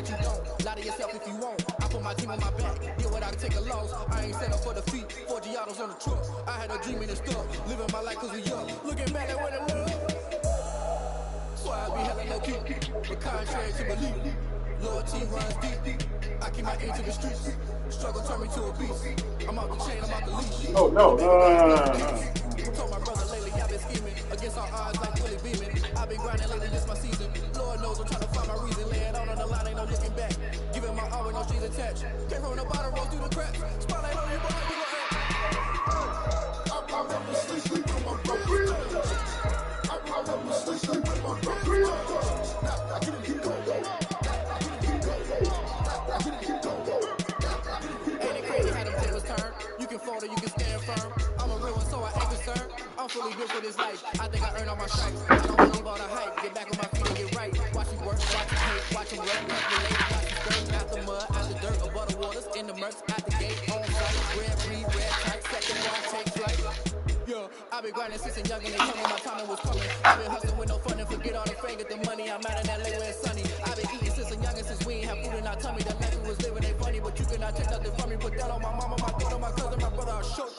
that you don't. Lie to yourself if you won't. I put my team on my back. Deal without take a loss. I ain't set up for defeat. 4 Giottos on the truck. I had a dream and stuff. Living my life cause we young. Looking back at what I love. So I be hella low key. But contrary to belief. Loyalty runs deep. I keep my ear to the streets. Struggle turn me to a beast. I'm out the chain, I'm out the leash. Oh no. I told my brother lately I've been scheming against all odds like Willie Beeman. I've been grinding lately, this my season. Lord knows I'm trying to find my reason. Lay it on the line, ain't no looking back. Giving my all with no strings attached. Came from the bottom, roll through the cracks. Spotlight on your boy, we gon' act. I remember sleep with my brother. I remember sleep with my brother. I get it, keep going. Ain't it crazy how them tables turn? You can fold or you can stand firm. I'm a real one, so I ain't concerned. I'm fully built for this life. I think I earned all my stripes. I don't believe all the hype. Get back on my feet and get right. Watch me work, watch me hate, watch him work, calculate, watch me skirt, out the mud, out the dirt, above the waters, in the murks, out the gate, on site, red, free, red, tight, second one, take flight. Yeah, I've been grinding since a young and they told me my timing was coming. I've been hustling with no fun and forget all the fame, get the money. I'm out in that late where it's sunny. I've been eating since a young and since we ain't have food in our tummy. The life we was living ain't funny, but you cannot take nothing from me. Put that on my mama, my daughter, my cousin, my brother, I'll show.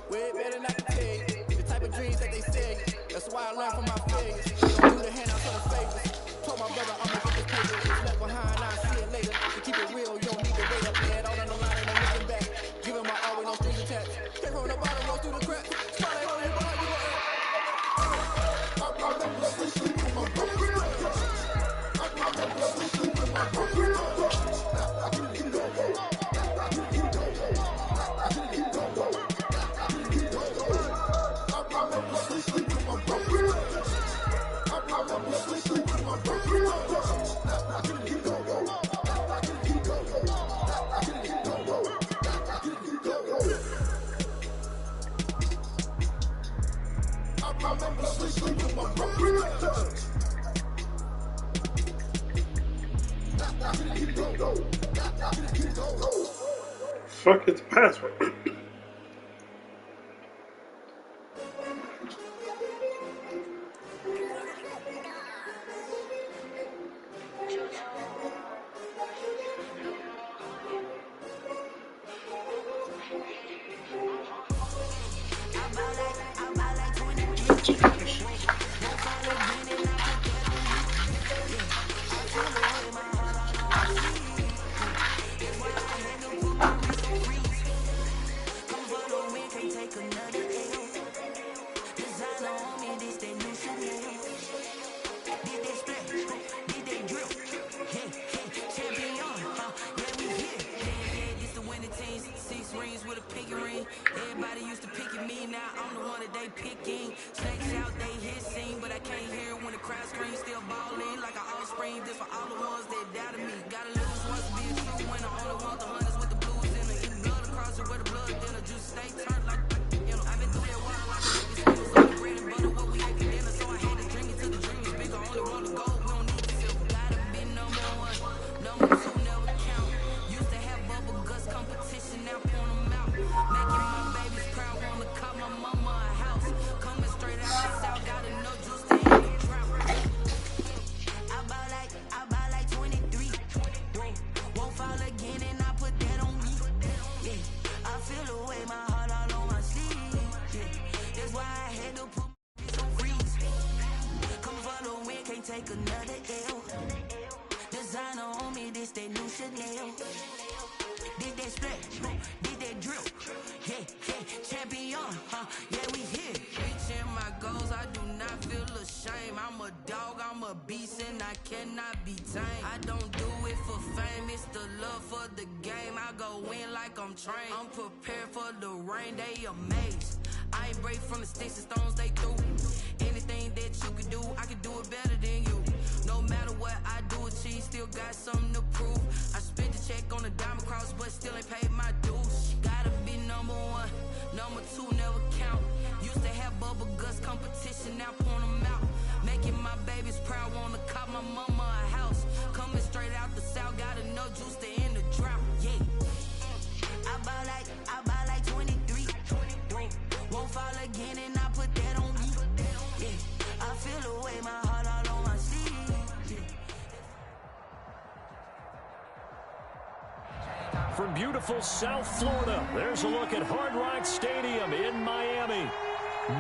Way better not to tell you. Type of dreams that they say. That's why I learned from my failures. Don't do the handouts for the favors. Told my brother I'ma get this paper. It's left behind, I'll see it later. To keep it real, you don't need to wait up there. All on the line, ain't no looking back. Giving my all with no strings attached. Came from the bottom, roll through the cracks. Spotlight on your boy, we gon' act. I remember sleep with my brother. I remember sleep with my brother. I get it, keep going. Fuck its password. Everybody used to pick at me, now I'm the one that they picking. Snakes out, they hissing, but I can't hear when the crowd screams. Still ballin' like an offspring. This for all the ones that doubted me. Gotta lose once to be a true winner. Only want the hunters with the blues in her. Eating blood across it where the blood dinner. Juice stay turned like I've been through that water like a nigga spinners. On the bread and butter, what we ate for dinner. So I had to drink it till the dream is bigger. Only want the gold, we don't need the silver. Gotta be number one, number two never count. Used to have bubble guts competition, now point them out. Making my babies proud, wanna call my mama a house. Coming straight out the south, gotta know juice to end the drought. I buy like 23. Won't fall again and I put that on me. Yeah, I feel away my heart all on my sleeve. Yeah, that's why I had to put my on freeze. Come for the win, can't take another L. Designer on me, this that new Chanel. Did that splash, did that drip. Yeah, champion, yeah, we here. Reaching my goals, I do not feel ashamed. I'm a dog, I'm a beast, and I cannot be tamed. I don't do it for fame, it's the love for the game. I go in like I'm trained. I'm prepared for the rain, they amazed. I ain't break from the sticks and stones they threw. Anything that you can do, I can do it better than you. No matter what I do, achieve, still got something to prove. I spent the check on the diamond cross, but still ain't paid my dues. Gotta be number one, number two never count. Used to have bubble guts competition, now point them out. Making my babies proud, wanna call my mama a house. Coming straight out the south, gotta know juice to end the drought. Yeah, I buy like 23. Won't fall again and I put that on me. Yeah, I feel away my heart all on my sleeve. Yeah. from beautiful South Florida. There's a look at Hard Rock Stadium in Miami.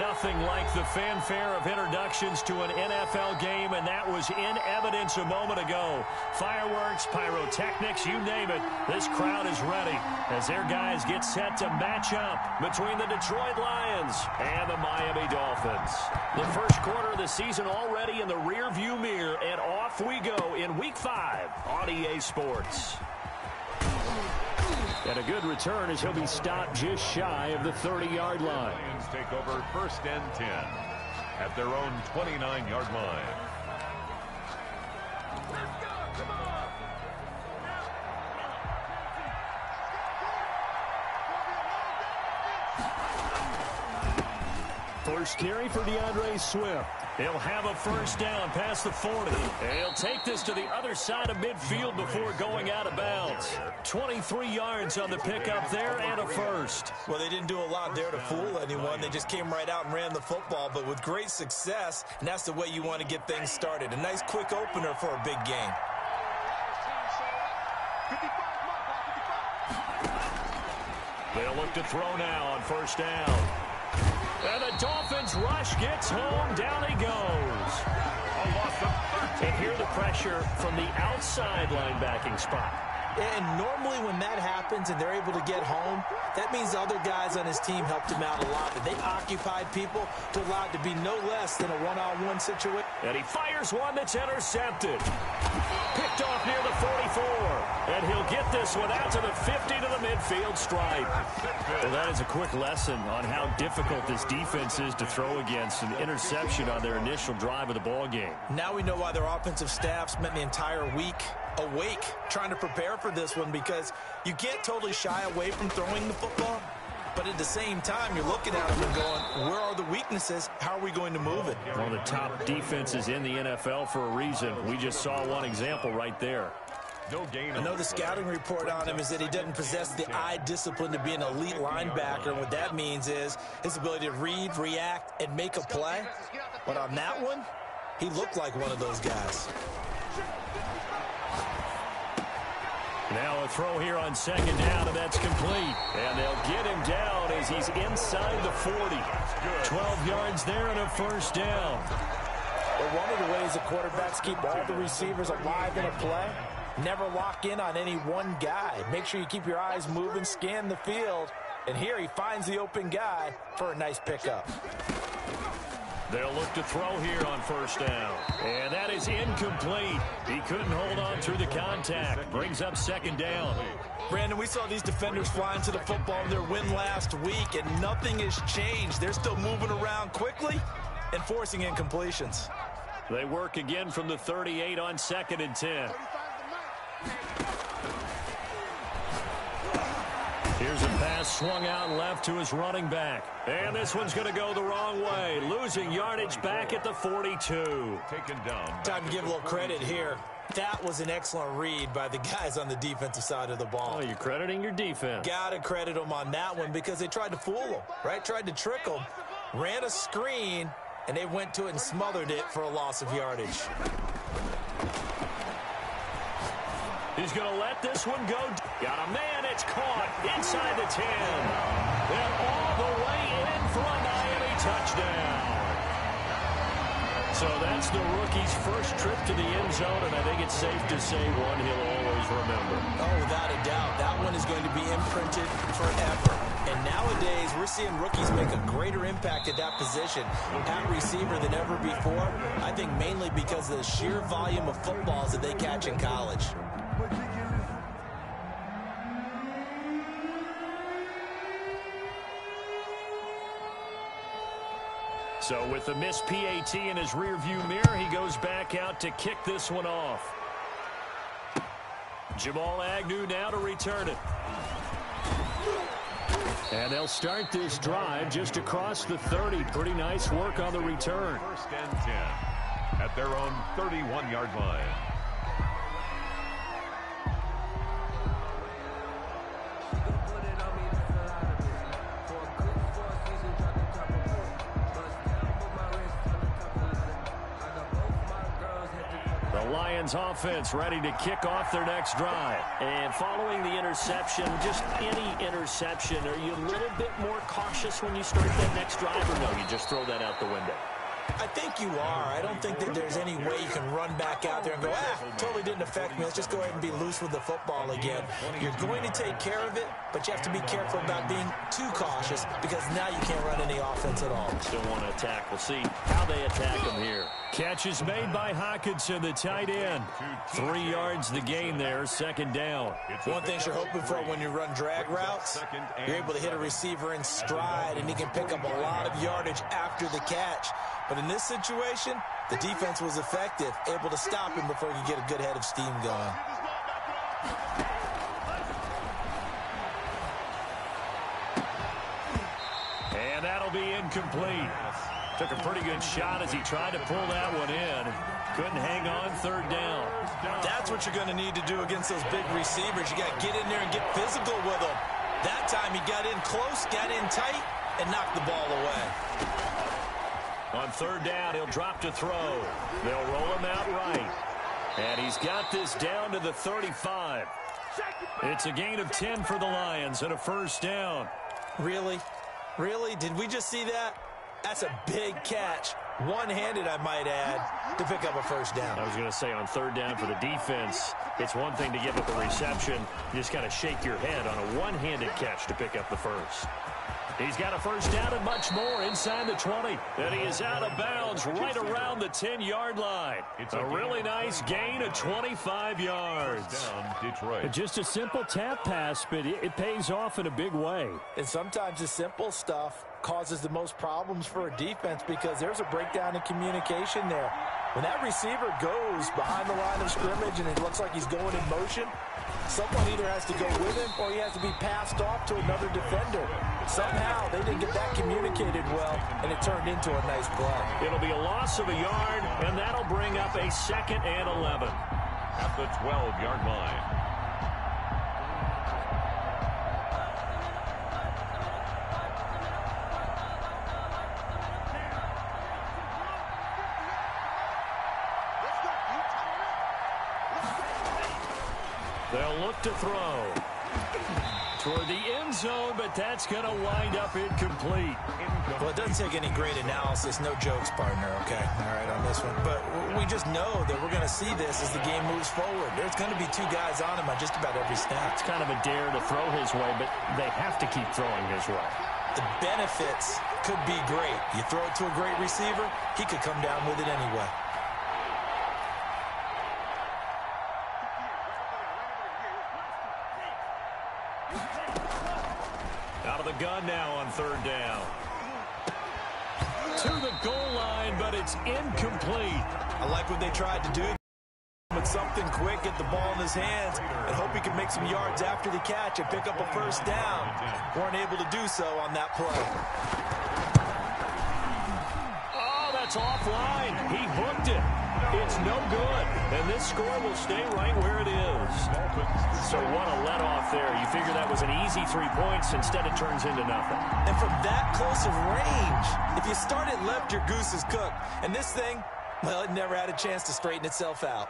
Nothing like the fanfare of introductions to an NFL game, and that was in evidence a moment ago. Fireworks, pyrotechnics, you name it. This crowd is ready as their guys get set to match up between the Detroit Lions and the Miami Dolphins. The first quarter of the season already in the rearview mirror, and off we go in Week 5 on EA Sports. And a good return as he'll be stopped just shy of the 30-yard line. Lions take over 1st and 10 at their own 29-yard line. Let's go. Come on. First carry for DeAndre Swift. He'll have a first down past the 40. He'll take this to the other side of midfield before going out of bounds. 23 yards on the pickup there and a first. Well, they didn't do a lot there to fool anyone. They just came right out and ran the football, but with great success, and that's the way you want to get things started. A nice quick opener for a big game. They'll look to throw now on first down. And the Dolphins rush gets home. Down he goes. And here the pressure from the outside linebacking spot. And normally when that happens and they're able to get home, that means the other guys on his team helped him out a lot. But they occupied people to allow it to be no less than a one-on-one situation. And he fires one that's intercepted. Picked off near the 44. And he'll get this one out to the 50 to the midfield stripe. Well, that is a quick lesson on how difficult this defense is to throw against. An interception on their initial drive of the ball game. Now we know why their offensive staff spent the entire week awake trying to prepare for this one, because you can't totally shy away from throwing the football, but at the same time you're looking at them and going, where are the weaknesses? How are we going to move it? One of the top defenses in the NFL for a reason. We just saw one example right there. No gain. I know the scouting report on him is that he doesn't possess the eye discipline to be an elite linebacker, and what that means is his ability to read, react, and make a play. But on that one, he looked like one of those guys. Now a throw here on second down, and that's complete. And they'll get him down as he's inside the 40. 12 yards there and a first down. Well, one of the ways the quarterbacks keep all the receivers alive in a play, never lock in on any one guy. Make sure you keep your eyes moving, scan the field. And here he finds the open guy for a nice pickup. They'll look to throw here on first down. And that is incomplete. He couldn't hold on through the contact. Brings up second down. Brandon, we saw these defenders flying to the football in their win last week, and nothing has changed. They're still moving around quickly and forcing incompletions. They work again from the 38 on 2nd and 10. Here's a pass swung out left to his running back. And this one's going to go the wrong way. Losing yardage back at the 42. Taken down. Time to give a little credit here. That was an excellent read by the guys on the defensive side of the ball. Oh, you're crediting your defense. Got to credit them on that one because they tried to fool them, right? Tried to trick them. Ran a screen, and they went to it and smothered it for a loss of yardage. He's going to let this one go. Got a man. It's caught inside the 10. And all the way in for a Miami touchdown. So that's the rookie's first trip to the end zone, and I think it's safe to say one he'll always remember. Oh, without a doubt. That one is going to be imprinted forever. And nowadays, we're seeing rookies make a greater impact at that position at receiver than ever before. I think mainly because of the sheer volume of footballs that they catch in college. So with the missed PAT in his rearview mirror, he goes back out to kick this one off. Jamal Agnew now to return it. And they'll start this drive just across the 30. Pretty nice work on the return. 1st and 10 at their own 31-yard line. The Lions offense ready to kick off their next drive. And following the interception, just any interception, are you a little bit more cautious when you start that next drive, or no, you just throw that out the window? I think you are. I don't think that there's any way you can run back out there and go, totally didn't affect me. Let's just go ahead and be loose with the football again. You're going to take care of it, but you have to be careful about being too cautious because now you can't run any offense at all. Still want to attack. We'll see how they attack them here. Catch is made by Hawkinson, the tight end. 3 yards the gain there, second down. One thing you're hoping for when you run drag routes, you're able to hit a receiver in stride, and he can pick up a lot of yardage after the catch. But in this situation, the defense was effective, able to stop him before he could get a good head of steam going. And that'll be incomplete. Took a pretty good shot as he tried to pull that one in. Couldn't hang on, third down. That's what you're going to need to do against those big receivers. You got to get in there and get physical with them. That time he got in close, got in tight, and knocked the ball away. On third down, he'll drop to throw. They'll roll him out right. And he's got this down to the 35. It's a gain of 10 for the Lions and a first down. Really? Really? Did we just see that? That's a big catch. One-handed, I might add, to pick up a first down. I was going to say on third down for the defense, it's one thing to give up the reception. You just got to shake your head on a one-handed catch to pick up the first. He's got a first down and much more inside the 20. And he is out of bounds right around the 10-yard line. It's a really nice gain of 25 yards. Detroit. Just a simple tap pass, but it pays off in a big way. And sometimes the simple stuff causes the most problems for a defense because there's a breakdown in communication there. When that receiver goes behind the line of scrimmage and it looks like he's going in motion, someone either has to go with him or he has to be passed off to another defender. Somehow they didn't get that communicated well, and it turned into a nice play. It'll be a loss of a yard, and that'll bring up a 2nd and 11. At the 12-yard line. They'll look to throw toward the end zone, but that's going to wind up incomplete. Well, it doesn't take any great analysis. No jokes, partner, okay? All right, on this one. But we just know that we're going to see this as the game moves forward. There's going to be 2 guys on him on just about every snap. It's kind of a dare to throw his way, but they have to keep throwing his way. The benefits could be great. You throw it to a great receiver, he could come down with it anyway. Out of the gun now on third down. To the goal line, but it's incomplete. I like what they tried to do. With something quick, get the ball in his hands, and hope he can make some yards after the catch and pick up a first down. Weren't able to do so on that play. Oh, that's offline. He hooked it. It's no good. And this score will stay right where it is. So what a let-off there. You figure that was an easy 3 points. Instead, it turns into nothing. And from that close of range, if you start it left, your goose is cooked. And this thing, well, it never had a chance to straighten itself out.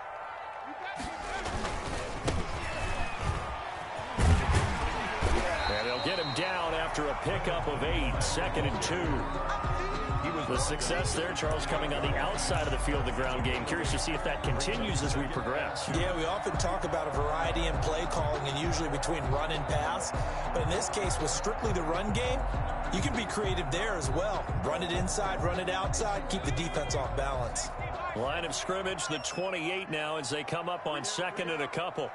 And they'll get him down after a pickup of 8, 2nd and 2. The success there, Charles, coming on the outside of the field, the ground game. Curious to see if that continues as we progress. Yeah, we often talk about a variety in play calling and usually between run and pass. But in this case, with strictly the run game, you can be creative there as well. Run it inside, run it outside, keep the defense off balance. Line of scrimmage, the 28 now as they come up on 2nd and a couple.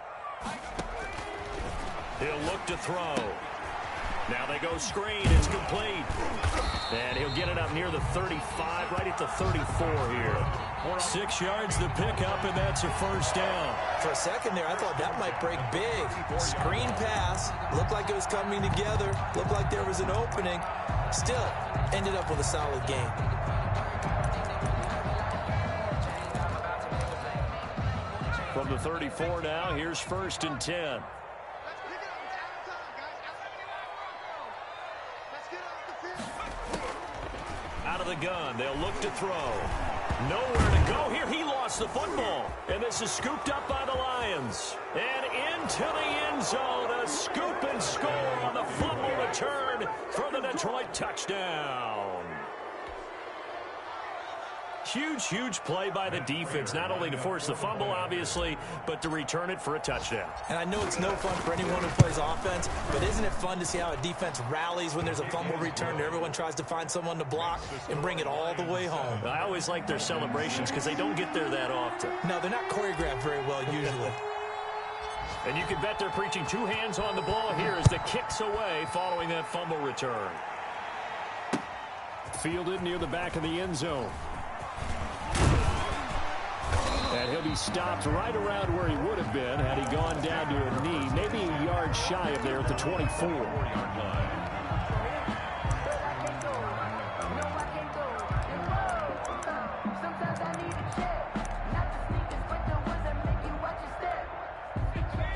He'll look to throw. Now they go screen. It's complete. And he'll get it up near the 35, right at the 34 here. 6 yards the pickup, and that's a first down. For a second there, I thought that might break big. Screen pass. Looked like it was coming together. Looked like there was an opening. Still, ended up with a solid game. From the 34 now, here's 1st and 10. Out of the the gun. They'll look to throw. Nowhere to go here. He lost the football. And this is scooped up by the Lions. And into the end zone. A scoop and score on the fumble return for the Detroit touchdown. Huge, huge play by the defense, not only to force the fumble, obviously, but to return it for a touchdown. And I know it's no fun for anyone who plays offense, but isn't it fun to see how a defense rallies when there's a fumble return and everyone tries to find someone to block and bring it all the way home? I always like their celebrations because they don't get there that often. No, they're not choreographed very well usually. And you can bet they're preaching two hands on the ball here as the kick's away following that fumble return. Fielded near the back of the end zone. And he'll be stopped right around where he would have been had he gone down to a knee, maybe a yard shy of there at the 24-yard line.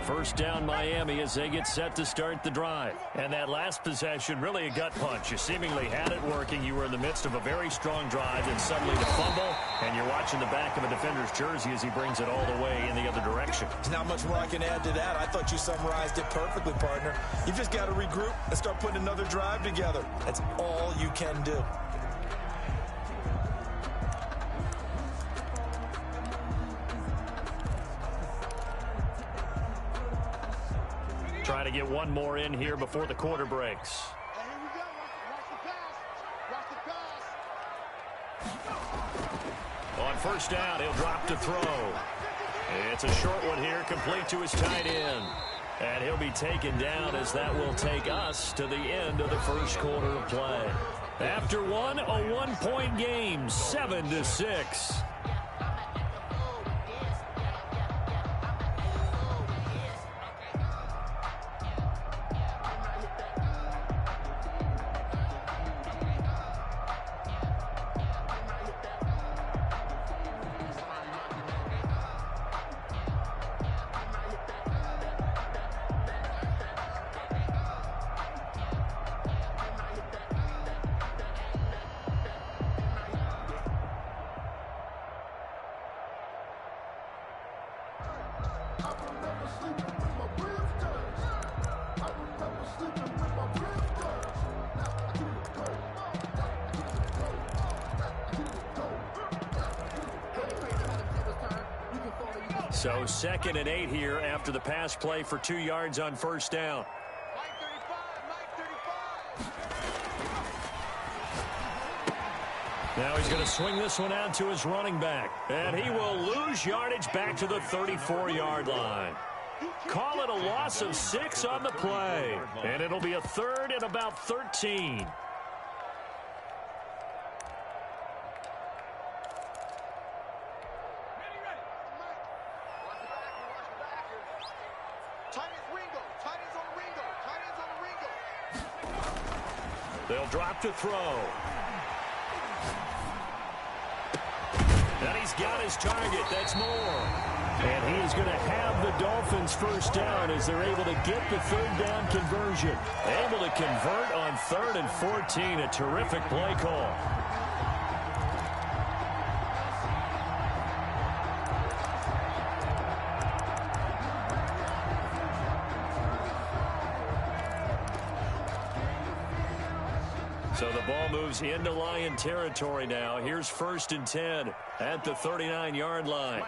First down Miami as they get set to start the drive. And that last possession, really a gut punch. You seemingly had it working. You were in the midst of a very strong drive, and suddenly the fumble, and you're watching the back of a defender's jersey as he brings it all the way in the other direction. There's not much more I can add to that. I thought you summarized it perfectly, partner. You've just got to regroup and start putting another drive together. That's all you can do. Trying to get one more in here before the quarter breaks. And here we go. Watch the pass. On first down, he'll drop to throw. It's a short one here, complete to his tight end. And he'll be taken down as that will take us to the end of the first quarter of play. After one, a one-point game, 7-6. So 2nd and 8 here after the pass play for 2 yards on first down. Now he's going to swing this one out to his running back. And he will lose yardage back to the 34-yard line. Call it a loss of 6 on the play. And it'll be a 3rd and about 13. They'll drop to throw. And he's got his target. That's more. And he is going to have the Dolphins first down as they're able to get the 3rd down conversion. Able to convert on 3rd and 14. A terrific play call. So the ball moves into Lion territory now. Here's 1st and 10 at the 39-yard line.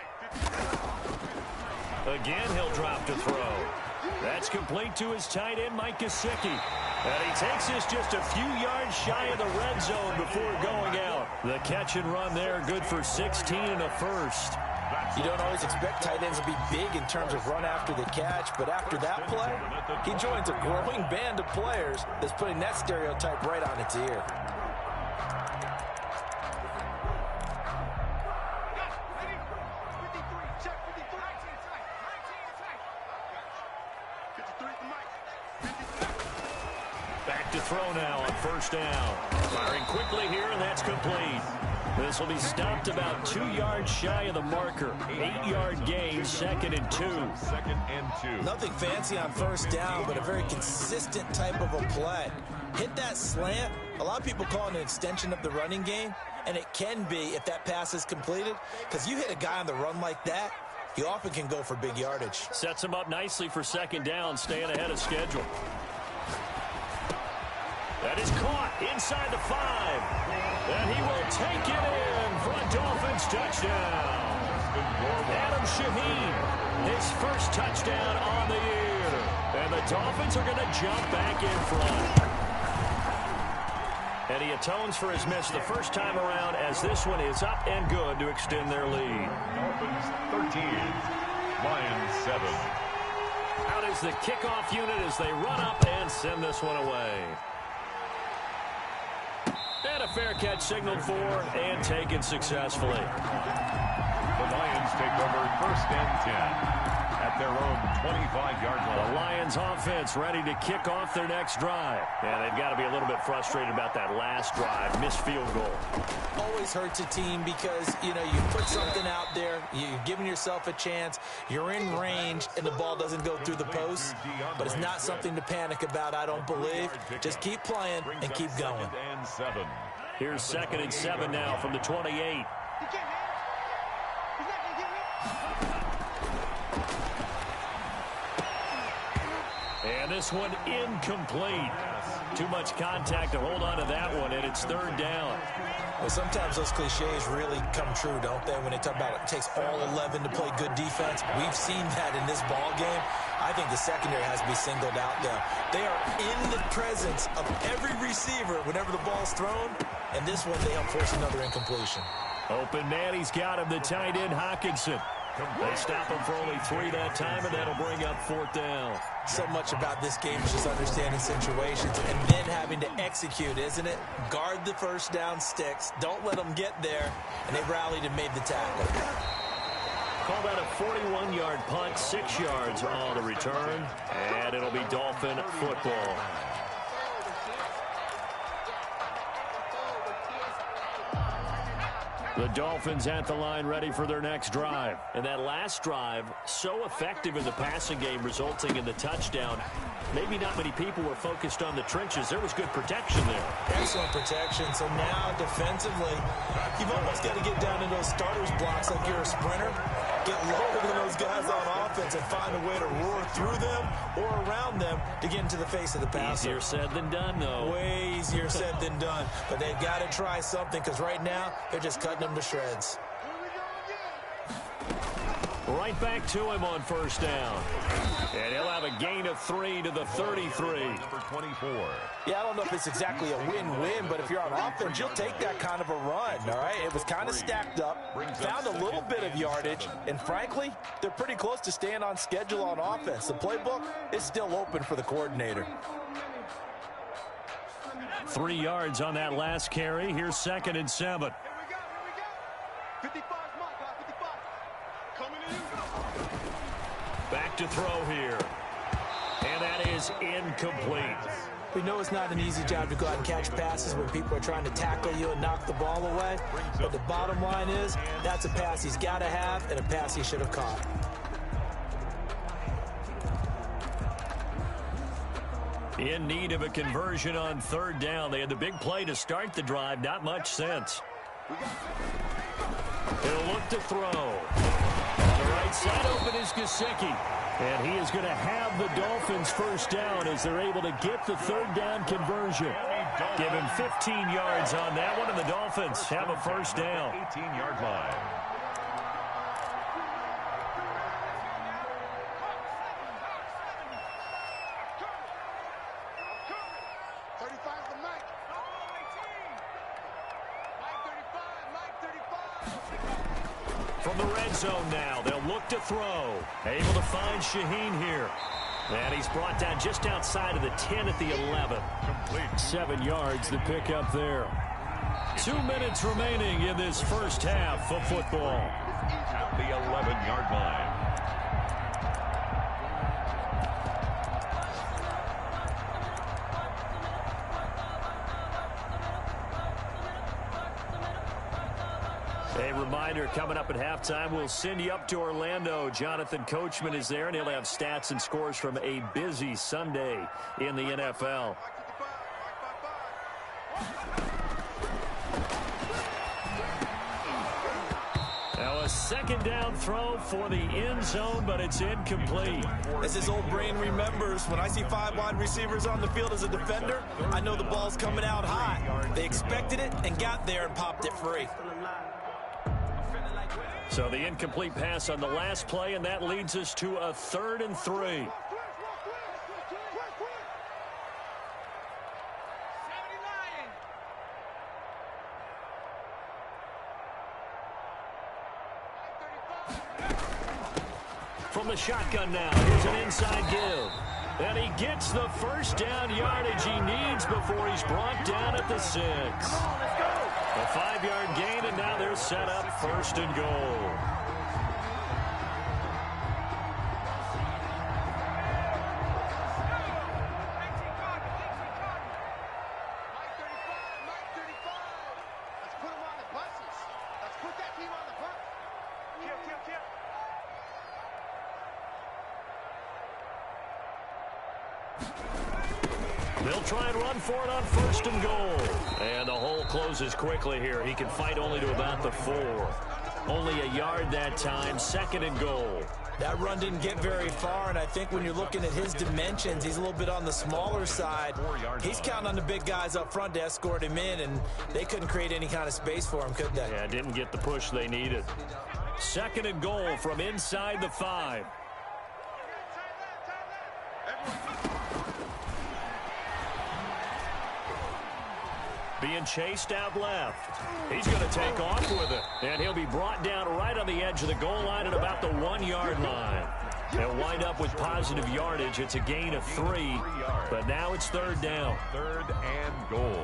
Again, he'll drop to throw. That's complete to his tight end, Mike Gesicki. And he takes this just a few yards shy of the red zone before going out. The catch and run there, good for 16 and a first. You don't always expect tight ends to be big in terms of run after the catch, but after that play, he joins a growing band of players that's putting that stereotype right on its ear. Back to throw now on first down. Firing quickly here, and that's complete. This will be stopped about 2 yards shy of the marker. 8-yard gain, 2nd and 2. 2nd and 2. Nothing fancy on first down, but a very consistent type of a play. Hit that slant. A lot of people call it an extension of the running game, and it can be if that pass is completed, because you hit a guy on the run like that, he often can go for big yardage. Sets him up nicely for 2nd down, staying ahead of schedule. That is caught inside the 5. And he will take it in for a Dolphins touchdown. Adam Shaheen, his first touchdown on the year. And the Dolphins are going to jump back in front. And he atones for his miss the first time around as this one is up and good to extend their lead. Dolphins 13, Lions 7. Out is the kickoff unit as they run up and send this one away. And a fair catch signaled for and taken successfully. The Lions take over 1st and 10 at their own 25-yard line. The Lions offense ready to kick off their next drive. And they've got to be a little bit frustrated about that last drive, missed field goal. Always hurts a team because, you put something out there, you're giving yourself a chance, you're in range, and the ball doesn't go through the post. But it's not something to panic about, I don't believe. Just keep playing and keep going. 2nd and 7. Here's 2nd and 7 now from the 28. And this one incomplete. Too much contact to hold on to that one, and it's 3rd down. Well, sometimes those cliches really come true, don't they? When they talk about it takes all 11 to play good defense. We've seen that in this ball game. I think the secondary has to be singled out, though. They are in the presence of every receiver whenever the ball's thrown, and this one they help force another incompletion. Open man, he's got him, the tight end, Hockenson. They stop him for only 3 that time, and that'll bring up 4th down. So much about this game is just understanding situations and then having to execute, isn't it? Guard the first down sticks. Don't let them get there. And they rallied and made the tackle. Call that a 41-yard punt, 6 yards on the return. And it'll be Dolphin football. The Dolphins at the line ready for their next drive. And that last drive, so effective in the passing game, resulting in the touchdown. Maybe not many people were focused on the trenches. There was good protection there. Excellent protection. So now, defensively, you've almost got to get down to those starters blocks like you're a sprinter. Get lower than those guys on offense and find a way to roar through them or around them to get into the face of the passer. Easier said than done, though. Way easier said than done. But they've got to try something because right now, they're just cutting them to shreds. Right back to him on 1st down. And he'll have a gain of 3 to the 33. Number 24. Yeah, I don't know if it's exactly a win-win, but if you're on offense, you'll take that kind of a run, all right? It was kind of stacked up, found a little bit of yardage, and frankly, they're pretty close to staying on schedule on offense. The playbook is still open for the coordinator. 3 yards on that last carry. Here's 2nd and 7. Here we go. 55 mark, 55. Coming in. Back to throw here. And that is incomplete. We know it's not an easy job to go out and catch passes when people are trying to tackle you and knock the ball away. But the bottom line is, that's a pass he's got to have and a pass he should have caught. In need of a conversion on 3rd down. They had the big play to start the drive. Not much sense. He'll look to throw. On the right side open is Gesicki. And he is going to have the Dolphins 1st down as they're able to get the 3rd down conversion. Give him 15 yards on that one, and the Dolphins have a 1st down. 18-yard line. From the red zone now, they'll look to throw. Able to find Shaheen here. And he's brought down just outside of the 10 at the 11. Complete. 7 yards to pick up there. 2 minutes remaining in this first half of football. At the 11-yard line. A reminder, coming up at halftime, we'll send you up to Orlando. Jonathan Coachman is there, and he'll have stats and scores from a busy Sunday in the NFL. Now a second down throw for the end zone, but it's incomplete. As his old brain remembers, when I see 5 wide receivers on the field as a defender, I know the ball's coming out high. They expected it and got there and popped it free. So the incomplete pass on the last play, and that leads us to a 3rd and 3. From the shotgun now, here's an inside give. And he gets the first down yardage he needs before he's brought down at the 6. A 5-yard gain, and now they're set up 1st and goal. They'll try and run for it on 1st and goal. And the hole closes quickly here. He can fight only to about the 4. Only a yard that time, 2nd and goal. That run didn't get very far, and I think when you're looking at his dimensions, he's a little bit on the smaller side. He's counting on the big guys up front to escort him in, and they couldn't create any kind of space for him, could they? Yeah, didn't get the push they needed. 2nd and goal from inside the 5. Being chased out left. He's going to take off with it. And he'll be brought down right on the edge of the goal line at about the 1-yard line. They'll wind up with positive yardage. It's a gain of 3, but now it's 3rd down. 3rd and goal.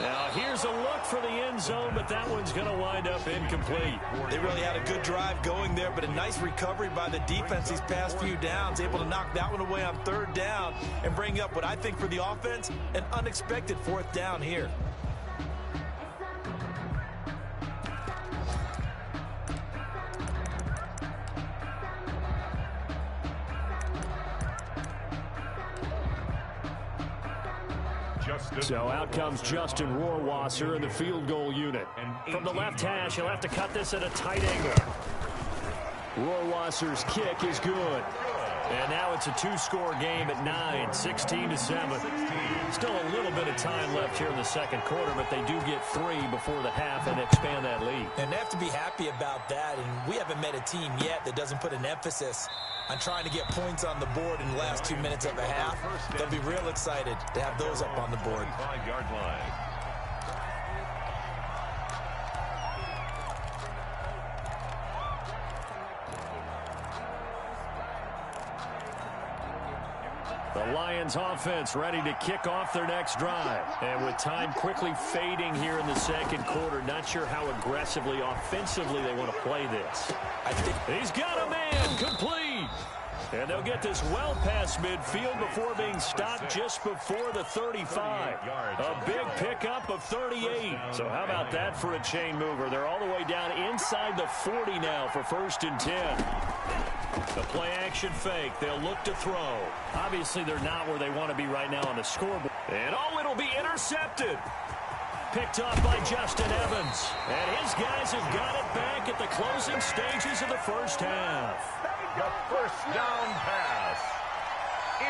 Now here's a look for the end zone, but that one's going to wind up incomplete. They really had a good drive going there, but a nice recovery by the defense these past few downs, able to knock that one away on 3rd down and bring up what I think for the offense, an unexpected 4th down here. So out comes Justin Rohrwasser in the field goal unit. From the left hash, he'll have to cut this at a tight angle. Rohrwasser's kick is good. And now it's a 2-score game at 9, 16-7. Still a little bit of time left here in the 2nd quarter, but they do get 3 before the half and expand that lead. And they have to be happy about that, and we haven't met a team yet that doesn't put an emphasis on trying to get points on the board in the last 2 minutes of a half. They'll be real excited to have those up on the board. 5-yard line. The Lions offense ready to kick off their next drive. And with time quickly fading here in the 2nd quarter, not sure how aggressively, offensively they want to play this. He's got a man, complete. And they'll get this well past midfield before being stopped just before the 35. A big pickup of 38. So how about that for a chain mover? They're all the way down inside the 40 now for 1st and 10. The play action fake. They'll look to throw. Obviously, they're not where they want to be right now on the scoreboard. And it'll be intercepted. Picked off by Justin Evans. And his guys have got it back at the closing stages of the 1st half. The 1st down pass.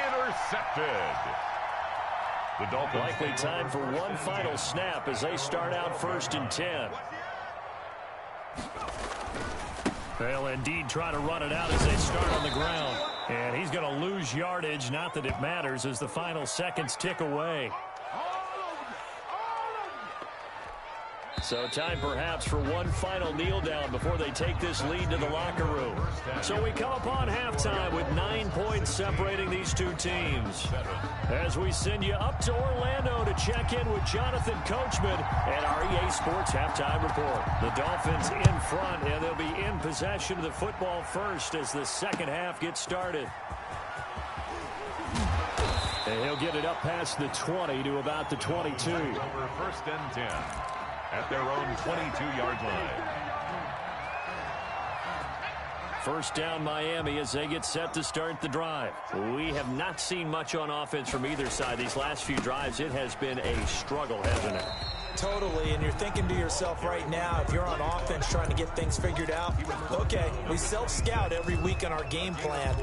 Intercepted. The Dolphins likely time for one final snap as they start out 1st and 10. They'll indeed try to run it out as they start on the ground. And he's going to lose yardage. Not that it matters as the final seconds tick away. So time perhaps for one final kneel down before they take this lead to the locker room. So we come upon halftime with 9 points separating these two teams. As we send you up to Orlando to check in with Jonathan Coachman and our EA Sports halftime report. The Dolphins in front, and they'll be in possession of the football first as the second half gets started. And he'll get it up past the 20 to about the 22. Over first and 10 at their own 22-yard line. First down Miami as they get set to start the drive. We have not seen much on offense from either side. These last few drives, it has been a struggle, hasn't it? Totally, and you're thinking to yourself right now, if you're on offense trying to get things figured out, okay, we self-scout every week on our game plan.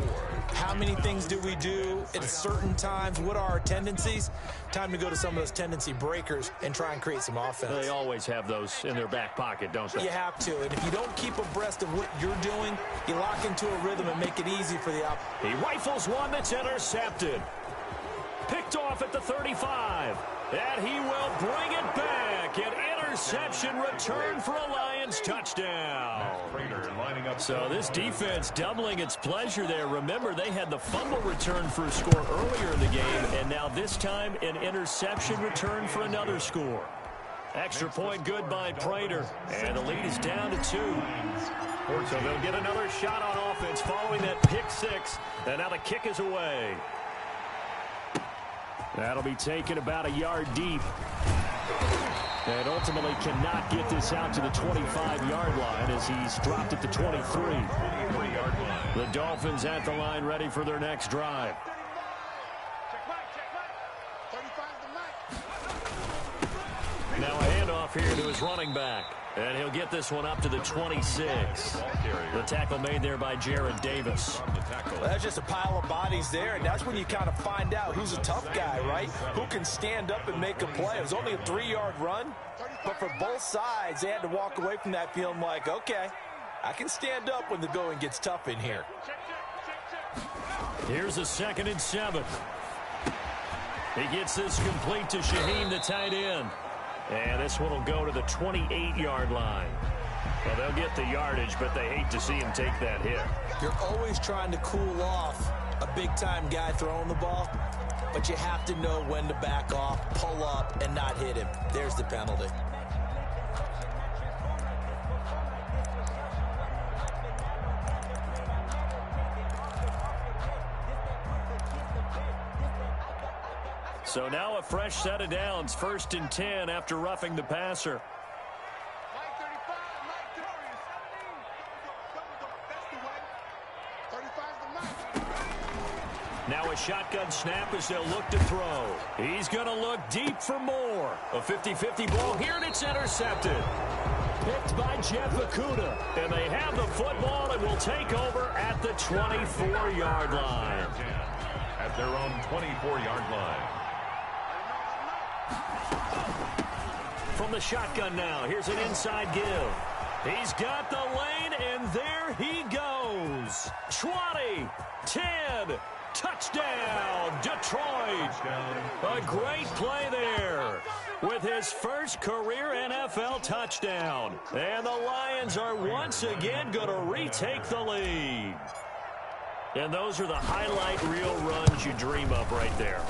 How many things do we do at certain times? What are our tendencies? Time to go to some of those tendency breakers and try and create some offense. They always have those in their back pocket, don't they? You have to, and if you don't keep abreast of what you're doing, you lock into a rhythm and make it easy for the He rifles one that's intercepted. Picked off at the 35. And he will bring it back. An interception return for a Lions touchdown. So this defense doubling its pleasure there. Remember, they had the fumble return for a score earlier in the game, and now this time an interception return for another score. Extra point good by Prater, and the lead is down to 2. So they'll get another shot on offense following that pick 6, and now the kick is away. That'll be taken about a yard deep. And ultimately cannot get this out to the 25-yard line as he's dropped at the 23. The Dolphins at the line ready for their next drive. Now a handoff here to his running back. And he'll get this one up to the 26. The tackle made there by Jared Davis. Well, that's just a pile of bodies there, and that's when you kind of find out who's a tough guy, right? Who can stand up and make a play. It was only a 3-yard run, but for both sides, they had to walk away from that feeling like, okay, I can stand up when the going gets tough in here. Here's a 2nd and 7. He gets this complete to Shaheen, the tight end. And this one will go to the 28-yard line. Well, they'll get the yardage, but they hate to see him take that hit. You're always trying to cool off a big-time guy throwing the ball, but you have to know when to back off, pull up, and not hit him. There's the penalty. So now a fresh set of downs, 1st and 10 after roughing the passer. Now a shotgun snap as they'll look to throw. He's going to look deep for more. A 50-50 ball here, and it's intercepted. Picked by Jeff Okudah. And they have the football and will take over at the 24-yard line. At their own 24-yard line. From the shotgun now, here's an inside give. He's got the lane, and there he goes. 20, 10, touchdown, Detroit. A great play there with his first career NFL touchdown. And the Lions are once again going to retake the lead. And those are the highlight reel runs you dream of right there.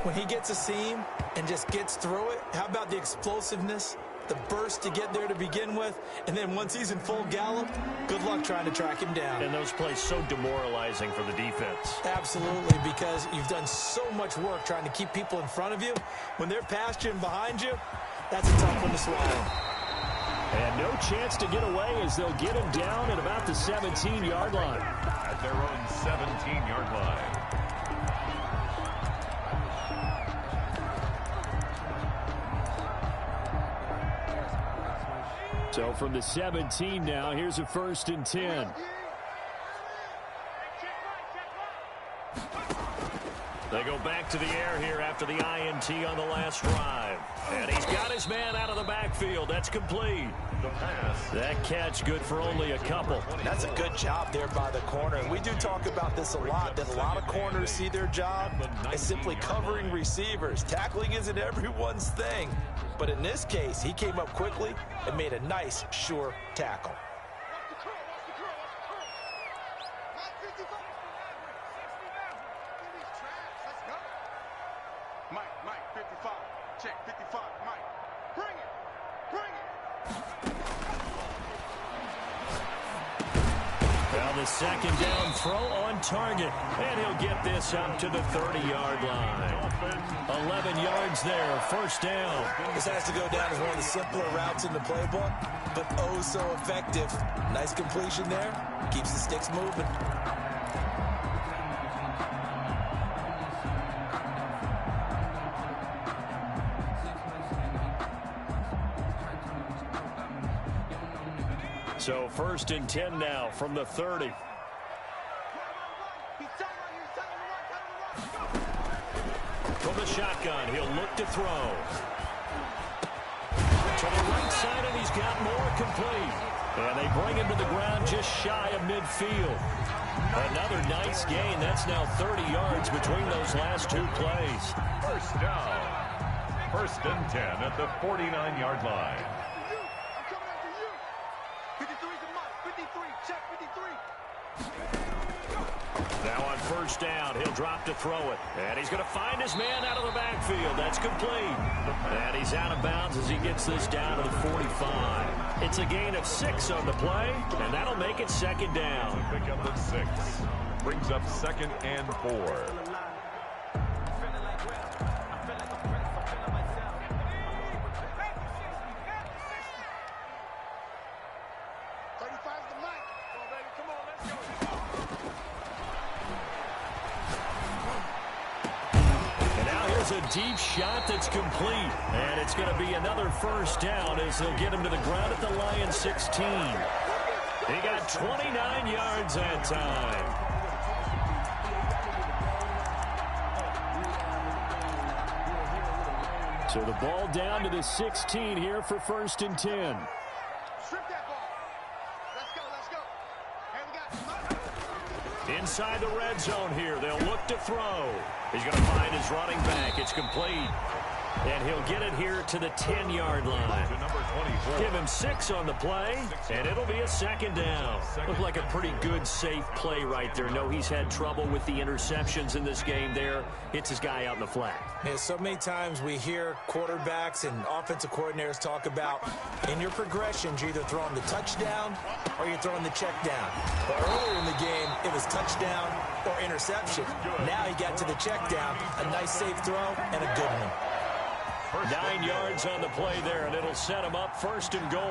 When he gets a seam and just gets through it, how about the explosiveness, the burst to get there to begin with, and then once he's in full gallop, good luck trying to track him down. And those plays so demoralizing for the defense. Absolutely, because you've done so much work trying to keep people in front of you. When they're past you and behind you, that's a tough one to swallow. And no chance to get away as they'll get him down at about the 17-yard line. At their own 17-yard line. So from the 17 now, here's a 1st and 10. They go back to the air here after the INT on the last drive. And he's got his man out of the backfield. That's complete. The pass. That catch good for only a couple. That's a good job there by the corner. And we do talk about this a lot, that a lot of corners see their job as simply covering receivers. Tackling isn't everyone's thing. But in this case, he came up quickly and made a nice, sure tackle. Mike, 55. Check, 55. Mike, bring it. Well, the second down throw on target. And he'll get this up to the 30-yard line. 11 yards there, first down. This has to go down as one of the simpler routes in the playbook, but oh so effective. Nice completion there. Keeps the sticks moving. So first and 10 now from the 30. From the shotgun, he'll look to throw. To the right side, and he's got more complete. And they bring him to the ground just shy of midfield. Another nice gain. That's now 30 yards between those last two plays. First down. First and 10 at the 49-yard line. I'm coming after you. 53's a Mike. 53. Check 53. Now on first down, he'll drop to throw it. And he's going to find his man out of the backfield. That's complete. And he's out of bounds as he gets this down to the 45. It's a gain of 6 on the play, and that'll make it second down. Pick up the 6. Brings up second and 4. A deep shot that's complete, and it's going to be another first down as they'll get him to the ground at the Lions 16. He got 29 yards that time. So the ball down to the 16 here for first and 10. Strip that ball. Let's go. Hey, we got Inside the red zone here, they'll look to throw. He's going to find his running back. It's complete. And he'll get it here to the 10-yard line. Give him 6 on the play, and it'll be a second down. Looked like a pretty good, safe play right there. No, he's had trouble with the interceptions in this game there. Hits his guy out in the flat. Yeah, so many times we hear quarterbacks and offensive coordinators talk about in your progressions, you're either throwing the touchdown or you're throwing the check down. But earlier in the game, it was touchdown or interception. Now he got to the check down, a nice safe throw, and a good one. 9 yards on the play there, and it'll set him up first and goal.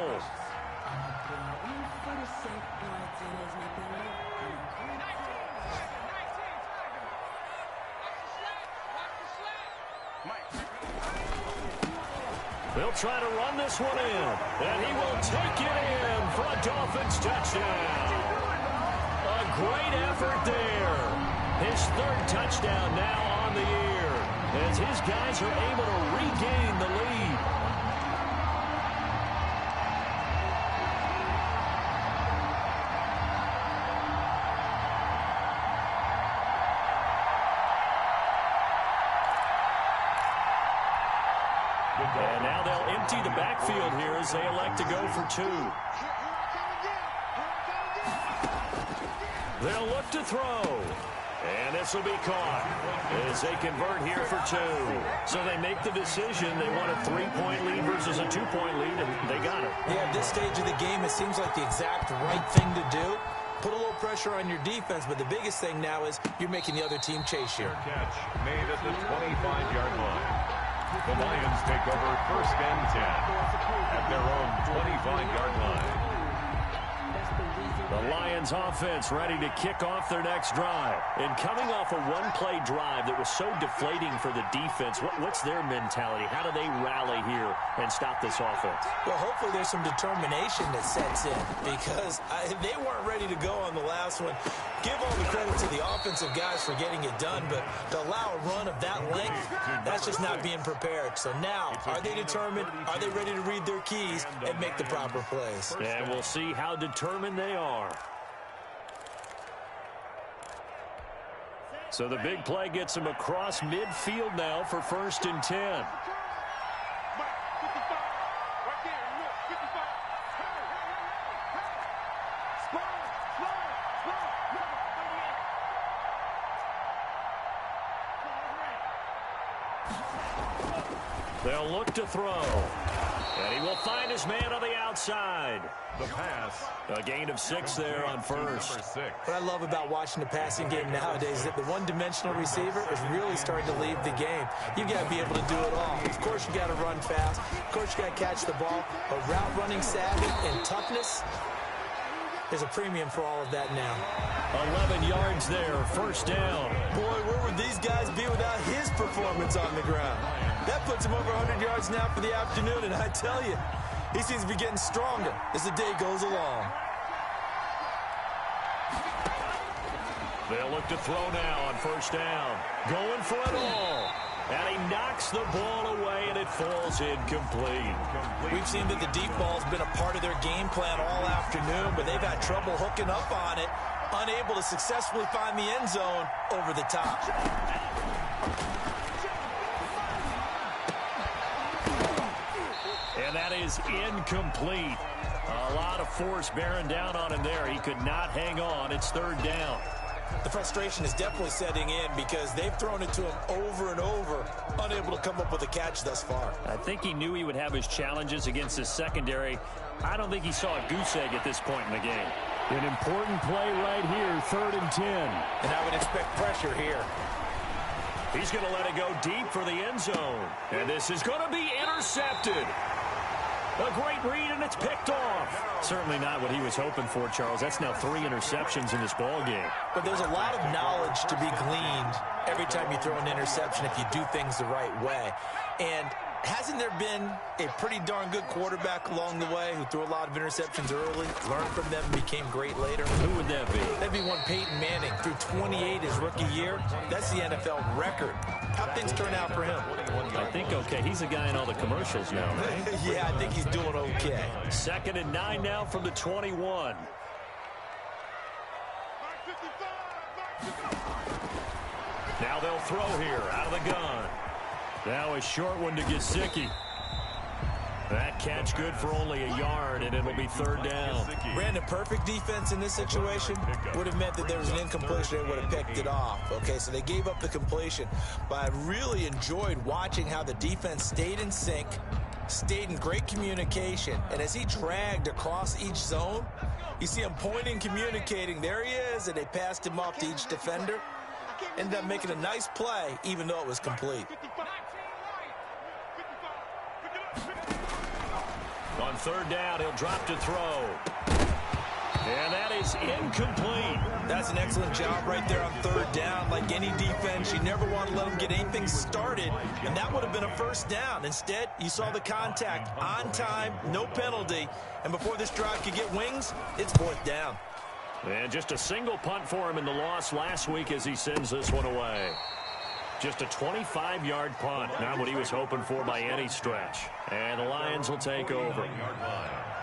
They'll try to run this one in, and he will take it in for a Dolphins touchdown. A great effort there. His third touchdown now on the year, as his guys are able to regain the lead. And now they'll empty the backfield here as they elect to go for 2. They'll look to throw. And this will be caught as they convert here for 2. So they make the decision. They want a 3-point lead versus a 2-point lead, and they got it. Yeah, at this stage of the game, it seems like the exact right thing to do. Put a little pressure on your defense, but the biggest thing now is you're making the other team chase you. Catch made at the 25-yard line. The Lions take over first and 10 at their own 25-yard line. The Lions offense ready to kick off their next drive. And coming off a one-play drive that was so deflating for the defense, what's their mentality? How do they rally here and stop this offense? Well, hopefully there's some determination that sets in because they weren't ready to go on the last one. Give all the credit to the offense. offensive guys for getting it done, but to allow a run of that length, that's just not being prepared. So now, are they determined? Are they ready to read their keys and make the proper plays? And we'll see how determined they are. So the big play gets him across midfield now for 1st and 10. They'll look to throw. And he will find his man on the outside. The pass. A gain of 6 there on first. What I love about watching the passing game nowadays is that the one-dimensional receiver is really starting to leave the game. You've got to be able to do it all. Of course, you got to run fast. Of course, you got to catch the ball. But route running savvy and toughness, there's a premium for all of that now. 11 yards there, 1st down. Boy, where would these guys be without his performance on the ground? That puts him over 100 yards now for the afternoon, and I tell you, he seems to be getting stronger as the day goes along. They'll look to throw now on 1st down. Going for it all. And he knocks the ball away, and it falls incomplete. We've seen that the deep ball's been a part of their game plan all afternoon, but they've had trouble hooking up on it, unable to successfully find the end zone over the top. And that is incomplete. A lot of force bearing down on him there. He could not hang on. It's 3rd down. The frustration is definitely setting in because they've thrown it to him over and over, unable to come up with a catch thus far. I think he knew he would have his challenges against his secondary. I don't think he saw a goose egg at this point in the game. An important play right here, 3rd and 10. And I would expect pressure here. He's going to let it go deep for the end zone. And this is going to be intercepted. A great read, and it's picked off. Certainly not what he was hoping for, Charles. That's now 3 interceptions in this ball game. But there's a lot of knowledge to be gleaned every time you throw an interception if you do things the right way. And hasn't there been a pretty darn good quarterback along the way who threw a lot of interceptions early, learned from them, and became great later? Who would that be? That'd be one Peyton Manning. Threw 28 his rookie year. That's the NFL record. How things turn out for him? I think okay. He's a guy in all the commercials now, right? Yeah, I think he's doing okay. 2nd and 9 now from the 21. Now they'll throw here out of the gun. Now a short one to Gesicki. That catch good for only a yard, and it'll be 3rd down. Brandon, perfect defense in this situation would have meant that there was an incompletion. They would have picked it off. Okay, so they gave up the completion. But I really enjoyed watching how the defense stayed in sync, stayed in great communication. And as he dragged across each zone, you see him pointing, communicating. There he is, and they passed him off to each defender. Ended up making a nice play, even though it was complete. On 3rd down, he'll drop to throw. And that is incomplete. That's an excellent job right there on 3rd down. Like any defense, you never want to let them get anything started, and that would have been a 1st down. Instead, you saw the contact on time, no penalty, and before this drive could get wings, it's 4th down. And just a single punt for him in the loss last week as he sends this one away. Just a 25-yard punt, not what he was hoping for by any stretch. And the Lions will take over.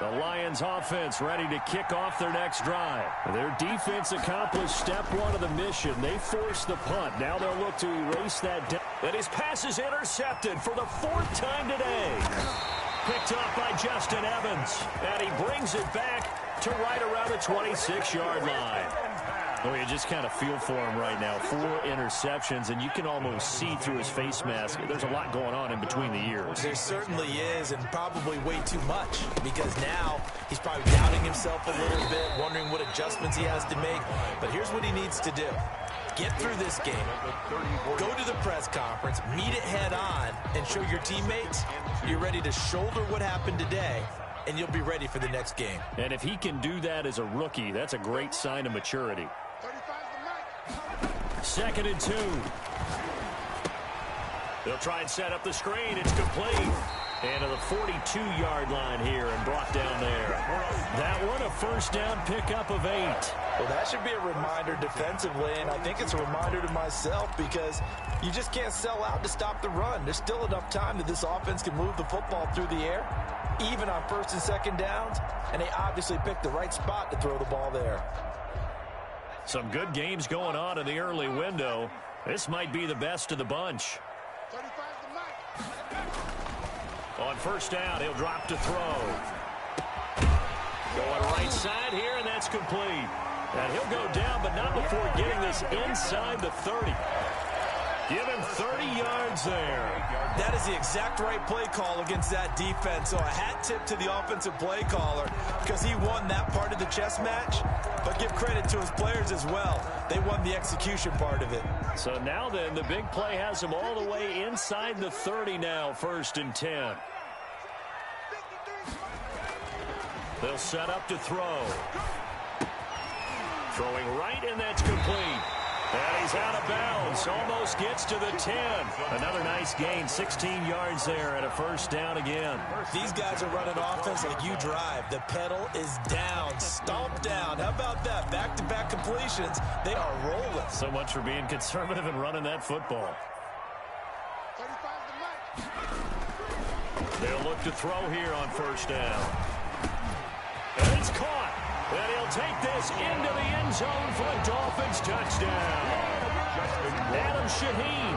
The Lions offense ready to kick off their next drive. Their defense accomplished step 1 of the mission. They forced the punt. Now they'll look to erase that down. And his pass is intercepted for the 4th time today. Picked up by Justin Evans. And he brings it back to right around the 26-yard line. Oh, you just kind of feel for him right now. 4 interceptions, and you can almost see through his face mask. There's a lot going on in between the ears. There certainly is, and probably way too much, because now he's probably doubting himself a little bit, wondering what adjustments he has to make. But here's what he needs to do. Get through this game, go to the press conference, meet it head on, and show your teammates you're ready to shoulder what happened today, and you'll be ready for the next game. And if he can do that as a rookie, that's a great sign of maturity. 2nd and 2. They'll try and set up the screen. It's complete. And to the 42-yard line here and brought down there. That one a first down pickup of 8. Well, that should be a reminder defensively, and I think it's a reminder to myself because you just can't sell out to stop the run. There's still enough time that this offense can move the football through the air, even on first and second downs, and they obviously picked the right spot to throw the ball there. Some good games going on in the early window. This might be the best of the bunch. On first down, he'll drop to throw. Going right side here, and that's complete. And he'll go down, but not before getting this inside the 30. Give him 30 yards there. That is the exact right play call against that defense. So a hat tip to the offensive play caller because he won that part of the chess match. But give credit to his players as well. They won the execution part of it. So now then, the big play has him all the way inside the 30 now, 1st and 10. They'll set up to throw. Throwing right, and that's complete. And he's out of bounds. Almost gets to the 10. Another nice gain, 16 yards there, and a first down again. These guys are running offense like you drive. The pedal is down, stomp down. How about that? Back-to-back completions. They are rolling. So much for being conservative and running that football. They'll look to throw here on first down. And it's caught. And he'll take this into the end zone for a Dolphins touchdown. Adam Shaheen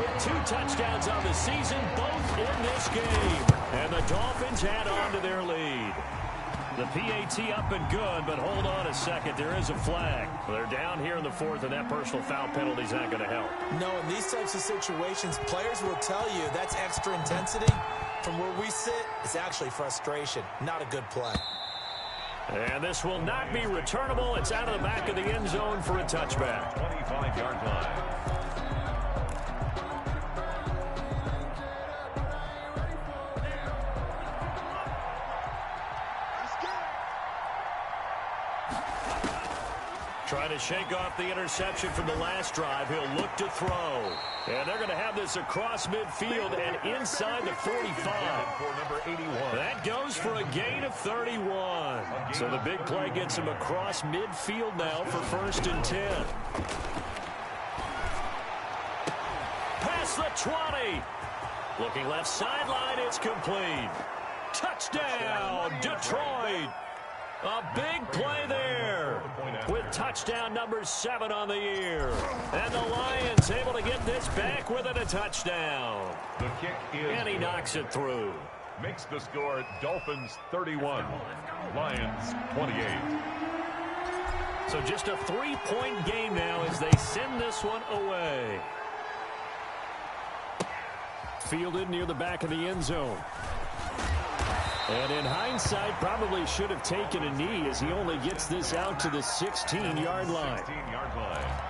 with 2 touchdowns on the season, both in this game. And the Dolphins add on to their lead. The PAT up and good, but hold on a second. There is a flag. They're down here in the 4th, and that personal foul penalty is not going to help. No, in these types of situations, players will tell you that's extra intensity. From where we sit, it's actually frustration, not a good play. And this will not be returnable. It's out of the back of the end zone for a touchback. 25-yard line. Trying to shake off the interception from the last drive. He'll look to throw. And they're going to have this across midfield and inside the 45. For number 81. That goes for a gain of 31. So the big play gets him across midfield now for 1st and 10. Past the 20. Looking left sideline, it's complete. Touchdown, Detroit. A big play there with touchdown number 7 on the year. And the Lions able to get this back within a touchdown. The kick is and he knocks it through. Makes the score Dolphins 31, Lions 28. So just a 3-point game now as they send this one away. Fielded near the back of the end zone. And in hindsight, probably should have taken a knee as he only gets this out to the 16-yard line. 16-yard line.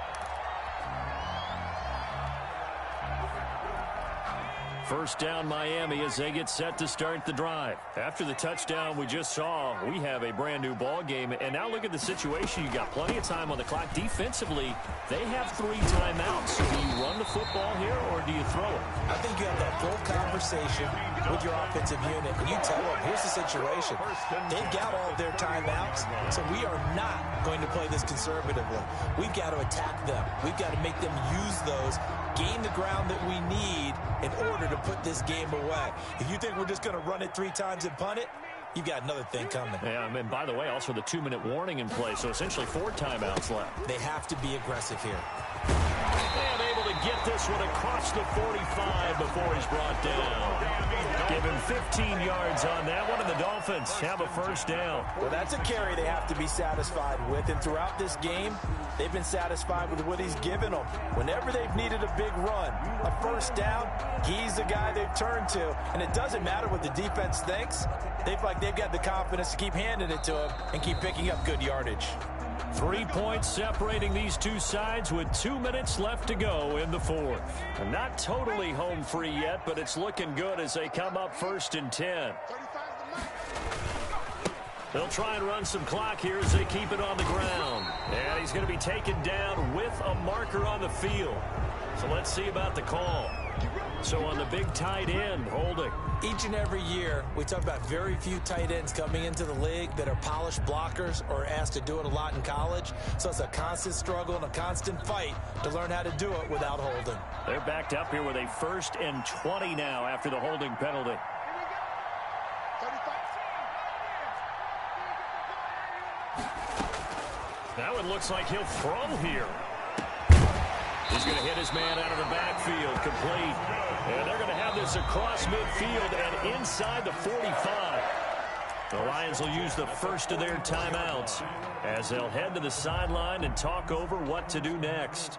First down Miami as they get set to start the drive. After the touchdown we just saw, we have a brand new ball game. And now look at the situation. You got plenty of time on the clock. Defensively, they have 3 timeouts. Do you run the football here or do you throw it? I think you have that full conversation with your offensive unit, and you tell them, here's the situation. They've got all of their timeouts, so we are not going to play this conservatively. We've got to attack them. We've got to make them use those, gain the ground that we need in order to put this game away. If you think we're just going to run it 3 times and punt it, you've got another thing coming. Yeah, and by the way, also the 2-minute warning in play, so essentially 4 timeouts left. They have to be aggressive here. And able to get this one across the 45 before he's brought down. Give him 15 yards on that one, and the Dolphins have a first down. Well, that's a carry they have to be satisfied with, and throughout this game, they've been satisfied with what he's given them. Whenever they've needed a big run, a first down, he's the guy they've turned to, and it doesn't matter what the defense thinks. They've got the confidence to keep handing it to him and keep picking up good yardage. 3 points separating these two sides with 2 minutes left to go in the 4th. And not totally home free yet, but it's looking good as they come up 1st and 10. They'll try and run some clock here as they keep it on the ground. And he's going to be taken down with a marker on the field. So let's see about the call. So on the big tight end, holding. Each and every year, we talk about very few tight ends coming into the league that are polished blockers or asked to do it a lot in college. So it's a constant struggle and a constant fight to learn how to do it without holding. They're backed up here with a 1st and 20 now after the holding penalty. Now it looks like he'll throw here. He's going to hit his man out of the backfield, complete. And they're going to have this across midfield and inside the 45. The Lions will use the first of their timeouts as they'll head to the sideline and talk over what to do next.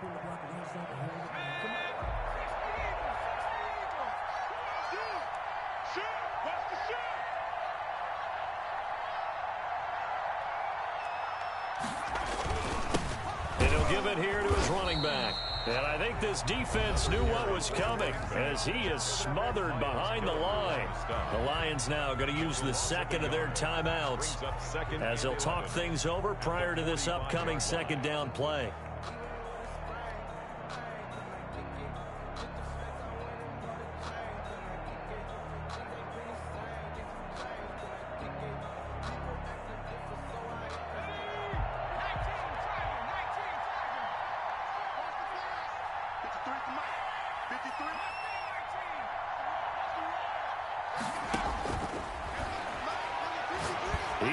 And he'll give it here to his running back. And I think this defense knew what was coming as he is smothered behind the line. The Lions now going to use the second of their timeouts as they'll talk things over prior to this upcoming second down play.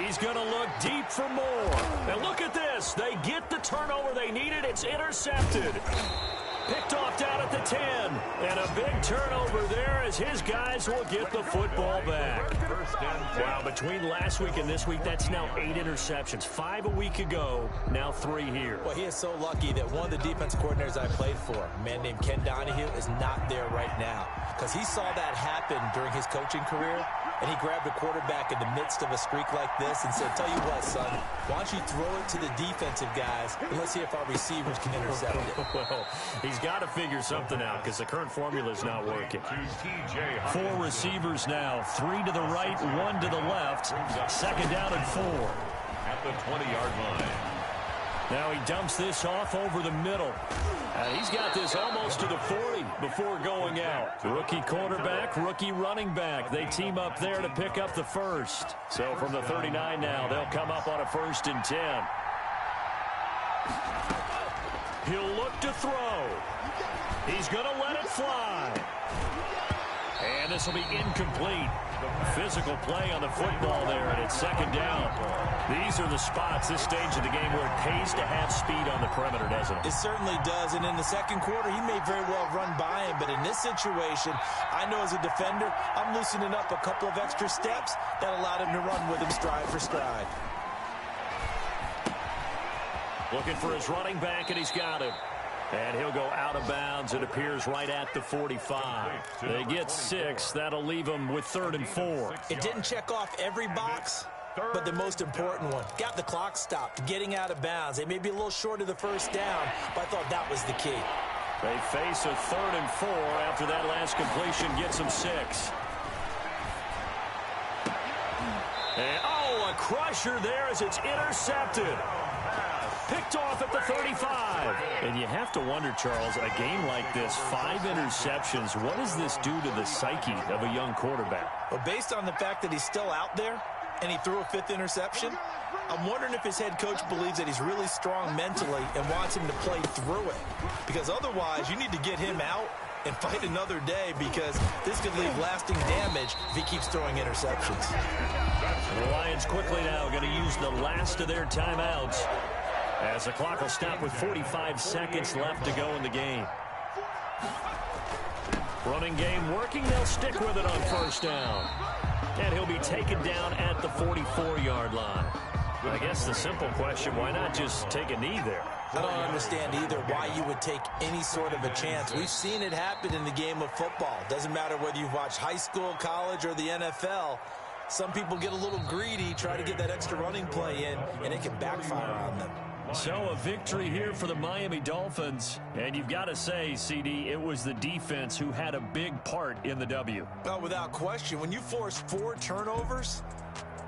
He's going to look deep for more. And look at this. They get the turnover they needed. It's intercepted. Picked off down at the 10. And a big turnover there as his guys will get the football back. Wow, between last week and this week, that's now 8 interceptions. 5 a week ago, now 3 here. Well, he is so lucky that one of the defense coordinators I played for, a man named Ken Donahue, is not there right now. Because he saw that happen during his coaching career, and he grabbed a quarterback in the midst of a streak like this and said, tell you what, son, why don't you throw it to the defensive guys, and let's see if our receivers can intercept it. Well, he's got to figure something out because the current formula is not working. 4 receivers now, 3 to the right, 1 to the left. Second down and 4. At the 20-yard line. Now he dumps this off over the middle. He's got this almost to the 40 before going out. Rookie quarterback, rookie running back. They team up there to pick up the first. So from the 39 now, they'll come up on a 1st and 10. He'll look to throw. He's going to let it fly. And this will be incomplete. Physical play on the football there, and it's second down. These are the spots, this stage of the game, where it pays to have speed on the perimeter, doesn't it? It certainly does, and in the second quarter, he may very well run by him, but in this situation, I know as a defender, I'm loosening up a couple of extra steps that allowed him to run with him stride for stride. Looking for his running back, and he's got him. And he'll go out of bounds, it appears, right at the 45. They get 6. That'll leave him with 3rd and 4. It didn't check off every box, but the most important one. Got the clock stopped, getting out of bounds. They may be a little short of the first down, but I thought that was the key. They face a 3rd and 4 after that last completion gets them 6. And, a crusher there as it's intercepted. Picked off at the 35. And you have to wonder, Charles, a game like this, 5 interceptions, what does this do to the psyche of a young quarterback? Well, based on the fact that he's still out there and he threw a 5th interception, I'm wondering if his head coach believes that he's really strong mentally and wants him to play through it. Because otherwise, you need to get him out and fight another day, because this could leave lasting damage if he keeps throwing interceptions. The Lions quickly now going to use the last of their timeouts, as the clock will stop with 45 seconds left to go in the game. Running game working. They'll stick with it on 1st down. And he'll be taken down at the 44-yard line. I guess the simple question, why not just take a knee there? I don't understand either why you would take any sort of a chance. We've seen it happen in the game of football. Doesn't matter whether you've watched high school, college, or the NFL. Some people get a little greedy, try to get that extra running play in, and it can backfire on them. So a victory here for the Miami Dolphins. And you've got to say, CD, it was the defense who had a big part in the W. Well, without question, when you force 4 turnovers,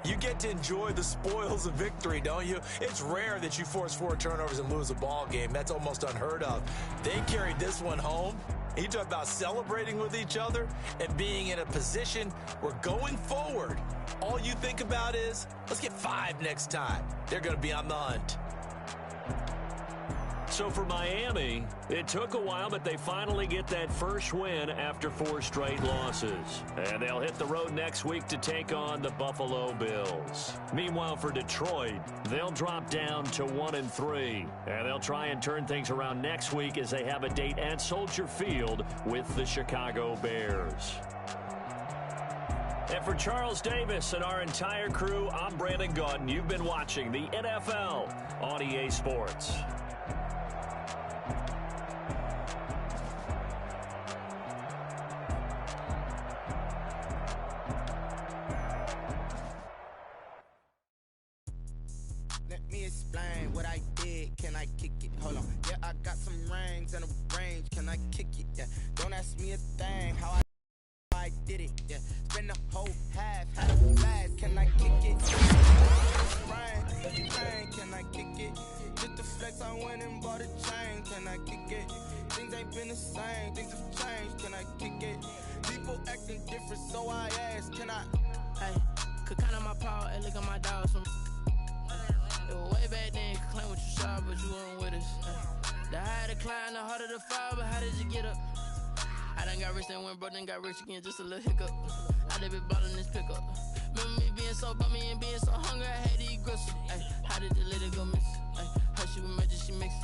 You get to enjoy the spoils of victory, don't you? It's rare that you force 4 turnovers and lose a ball game. That's almost unheard of. They carried this one home. You talk about celebrating with each other and being in a position where going forward, all you think about is, let's get 5 next time. They're going to be on the hunt. So for Miami, it took a while, but they finally get that first win after 4 straight losses. And they'll hit the road next week to take on the Buffalo Bills. Meanwhile, for Detroit, they'll drop down to 1-3. And they'll try and turn things around next week as they have a date at Soldier Field with the Chicago Bears. And for Charles Davis and our entire crew, I'm Brandon Gaudin. You've been watching the NFL on EA Sports. Let me explain what I did. Can I kick it? Hold on. Yeah, I got some rings and a range. Can I kick it? Yeah. Don't ask me a thing. How I did it. Yeah. Spend the whole half. Had a blast. Can I kick it? Can I kick it? Just the flex. I went and bought a chain. Can I kick it? Things ain't been the same. Things have changed. Can I kick it? People acting different, so I asked. Can I? Hey, could count on my power and look at my dogs from. It was way back then, could claim what you saw, but you weren't with us. The higher the climb, the harder the fall, but how did you get up? I done got rich and went broke, then got rich again, just a little hiccup. I done been ballin' this pickup. Remember me being so bummy and being so hungry, I had to eat gristle. Ay, how did the lady go miss? Ay, her she was magic, she mixed.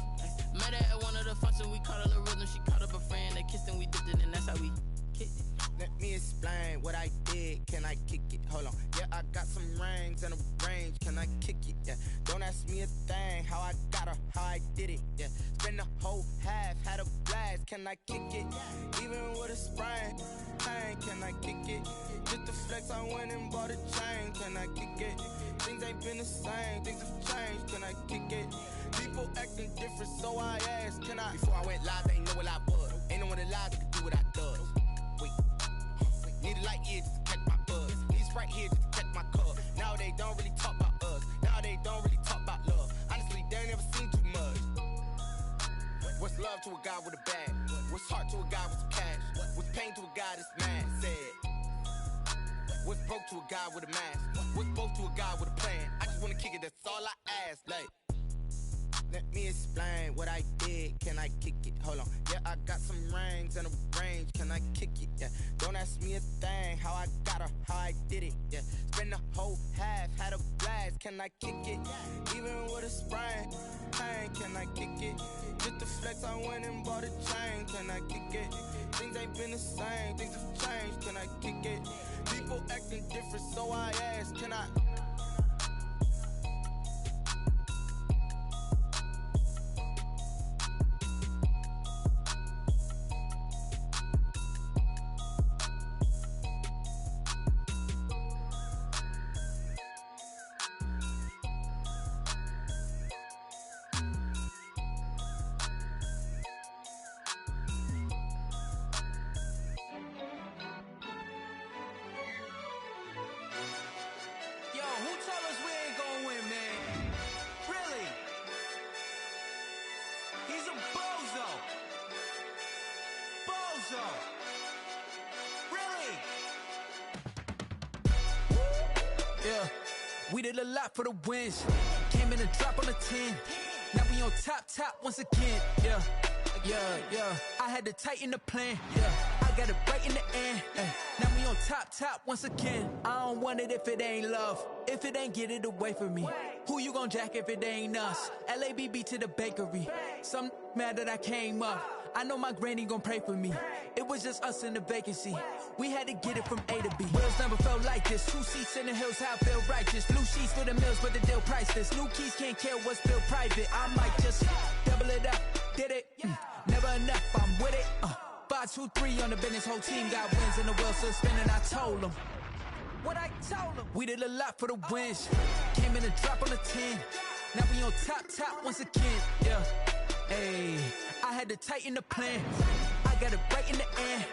Met her at one of the functions, we caught her the rhythm, she caught up a friend, they kissed and we dipped it, and that's how we kicked it. Let me explain what I did. Can I kick it? Hold on. Yeah, I got some rings and a range. Can I kick it? Yeah. Don't ask me a thing. How I got her, how I did it. Yeah. Spend the whole half, had a blast. Can I kick it? Even with a sprain. Hey, can I kick it? Just the flex. I went and bought a chain. Can I kick it? Things ain't been the same. Things have changed. Can I kick it? People acting different, so I asked. Can I? Before I went live, they ain't know what I was. Ain't no one alive that could do what I does. Wait. Need a light here just to catch my buzz. Need Sprite here just to catch my cup. Now they don't really talk about us. Now they don't really talk about love. Honestly, they ain't never seen too much. What's love to a guy with a bag? What's heart to a guy with some cash? What's pain to a guy that's mad? Said. What's broke to a guy with a mask? What's both to a guy with a plan? I just wanna kick it, that's all I ask. Like, let me explain what I did. Can I kick it? Hold on. Yeah, I got some rings and a range. Can I kick it? Yeah. Don't ask me a thing. How I got her, how I did it. Yeah. Spend the whole half, had a blast. Can I kick it? Even with a sprain. Hey, can I kick it? Just the flex. I went and bought a chain. Can I kick it? Things ain't been the same. Things have changed. Can I kick it? People acting different, so I asked. Can I? Yo, who told us we ain't gonna win, man? Really? He's a bozo. Bozo. Really? Yeah, we did a lot for the wins. Came in and drop on the 10. Now we on top once again. Yeah. I had to tighten the plan. Yeah, I got it right in the end. Now we on top once again. I don't want it if it ain't love. If it ain't, get it away from me. Who you gon' jack if it ain't us? LABB to the bakery. Some mad that I came up. I know my granny gon' pray for me. It was just us in the vacancy. We had to get it from A to B. Wheels never felt like this. 2 seats in the hills, how I feel righteous. Blue sheets for the mills, but the deal priceless. New keys can't care what's built private. I might just double it up. Did it? Never enough, I'm with it. 5, 2, 3 on the business. Whole team got wins and the wheels still spinning. I told them what I told them. We did a lot for the wins. Came in and drop on the 10. Now we on top once again. Yeah. Hey, I had to tighten the plan. I got it right in the end.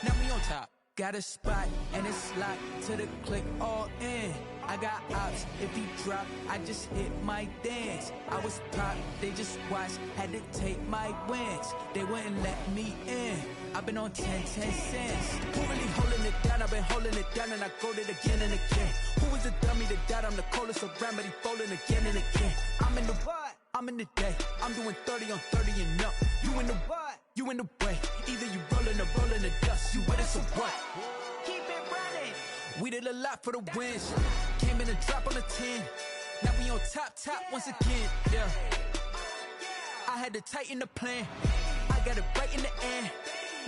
Now we on top. Got a spot and it's locked to the click all in. I got ops, if he drop, I just hit my dance. I was pop, they just watched, had to take my wins. They wouldn't let me in. I've been on 10 cents. Who really holding it down? I've been holding it down and I go it again and again. Who was the dummy that died? I'm the coldest around, but he folding again and again. I'm in the what? I'm in the day. I'm doing 30 on 30 and up. You in the what? You in the way. Either you rolling or rolling the dust. You with us or what? Keep it running. We did a lot for the wins. Came in and drop on the 10. Now we on top once again. Yeah. I had to tighten the plan. I got it right in the end.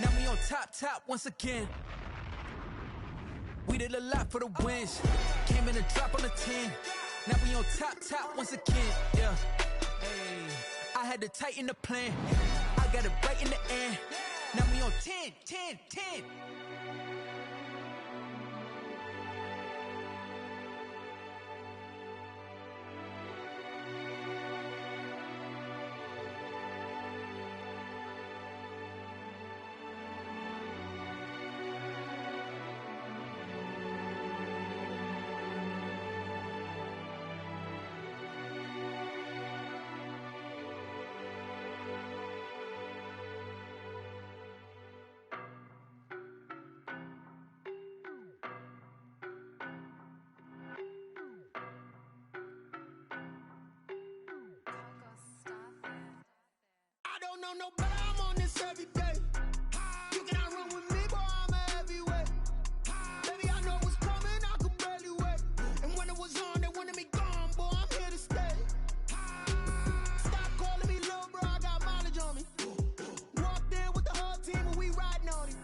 Now we on top once again. We did a lot for the wins. Came in and drop on the 10. Now we on top once again. Yeah. Hey. I had to tighten the plan. I got it right in the end. Now we on 10. I don't know no better, I'm on this every day. You cannot run with me, boy, I'm a heavyweight. Baby, I know what's coming, I could barely wait. And when it was on, they wanted me gone, boy, I'm here to stay. Stop calling me little bro, I got mileage on me. Walked in with the whole team and we riding on him.